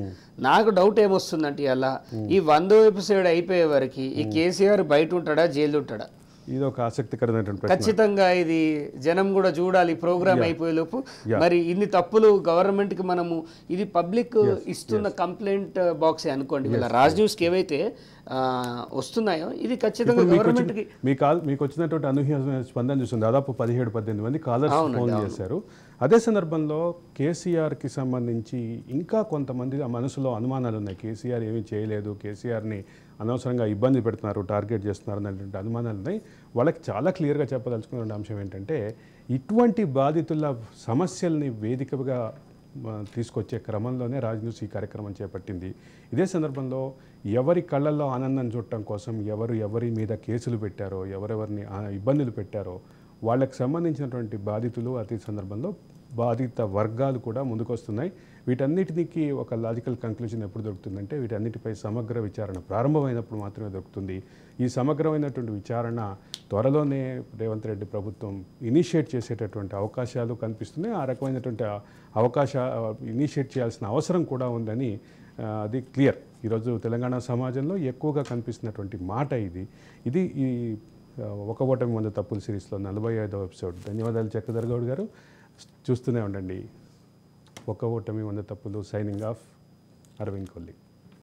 B: నాకు డౌట్ ఏమొస్తుందంటే అలా ఈ 100వ ఎపిసోడ్ అయిపోయే వరకు ఈ కేసీఆర్ బయట ఉంటాడా, జైలు ఉంటాడా?
A: ఇది ఒక ఆసక్తికరమైనటువంటి ప్రశ్న.
B: ఖచ్చితంగా ఇది జనం కూడా చూడాలి ప్రోగ్రామ్ అయిపోయేలోపు. మరి ఇన్ని తప్పులు గవర్నమెంట్కి మనము, ఇది పబ్లిక్ ఇస్తున్న కంప్లైంట్ బాక్సే అనుకోండి, వీళ్ళ రాజ్ న్యూస్కి ఏవైతే వస్తున్నాయో ఇది ఖచ్చితంగా గవర్నమెంట్కి.
A: మీకు వచ్చినటువంటి అనూహ్య స్పందన చూస్తుంది. దాదాపు 17-18 మంది కాలర్స్ ఫోన్ చేశారు. అదే సందర్భంలో కేసీఆర్కి సంబంధించి ఇంకా కొంతమంది మనసులో అనుమానాలు ఉన్నాయి. కేసీఆర్ ఏమీ చేయలేదు, కేసీఆర్ని అనవసరంగా ఇబ్బంది పెడుతున్నారు, టార్గెట్ చేస్తున్నారు అనేటువంటి అనుమానాలు ఉన్నాయి. వాళ్ళకి చాలా క్లియర్గా చెప్పదలుచుకున్న అంశం ఏంటంటే, ఇటువంటి బాధితుల సమస్యల్ని వేదికగా తీసుకొచ్చే క్రమంలోనే రాజ్ న్యూస్ ఈ కార్యక్రమం చేపట్టింది. ఇదే సందర్భంలో ఎవరి కళ్ళల్లో ఆనందం చూడటం కోసం ఎవరి మీద కేసులు పెట్టారో, ఎవరెవరిని ఇబ్బందులు పెట్టారో వాళ్ళకి సంబంధించినటువంటి బాధితులు, అదే సందర్భంలో బాధిత వర్గాలు కూడా ముందుకొస్తున్నాయి. వీటన్నిటికి ఒక లాజికల్ కంక్లూజన్ ఎప్పుడు దొరుకుతుందంటే, వీటన్నిటిపై సమగ్ర విచారణ ప్రారంభమైనప్పుడు మాత్రమే దొరుకుతుంది. ఈ సమగ్రమైనటువంటి విచారణ త్వరలోనే రేవంత్ రెడ్డి ప్రభుత్వం ఇనిషియేట్ చేసేటటువంటి అవకాశాలు కనిపిస్తున్నాయి. ఆ రకమైనటువంటి ఇనిషియేట్ చేయాల్సిన అవసరం కూడా ఉందని అది క్లియర్. ఈరోజు తెలంగాణ సమాజంలో ఎక్కువగా కనిపిస్తున్నటువంటి మాట ఇది ఈ ఒక ఓటమి 100 తప్పులు సిరీస్లో 45వ ఎపిసోడ్. ధన్యవాదాలు చక్రధర్ గౌడ్ గారు. చూస్తూనే ఉండండి ఒక ఓటమి 100 తప్పులు. Signing off, Arvind Kolli.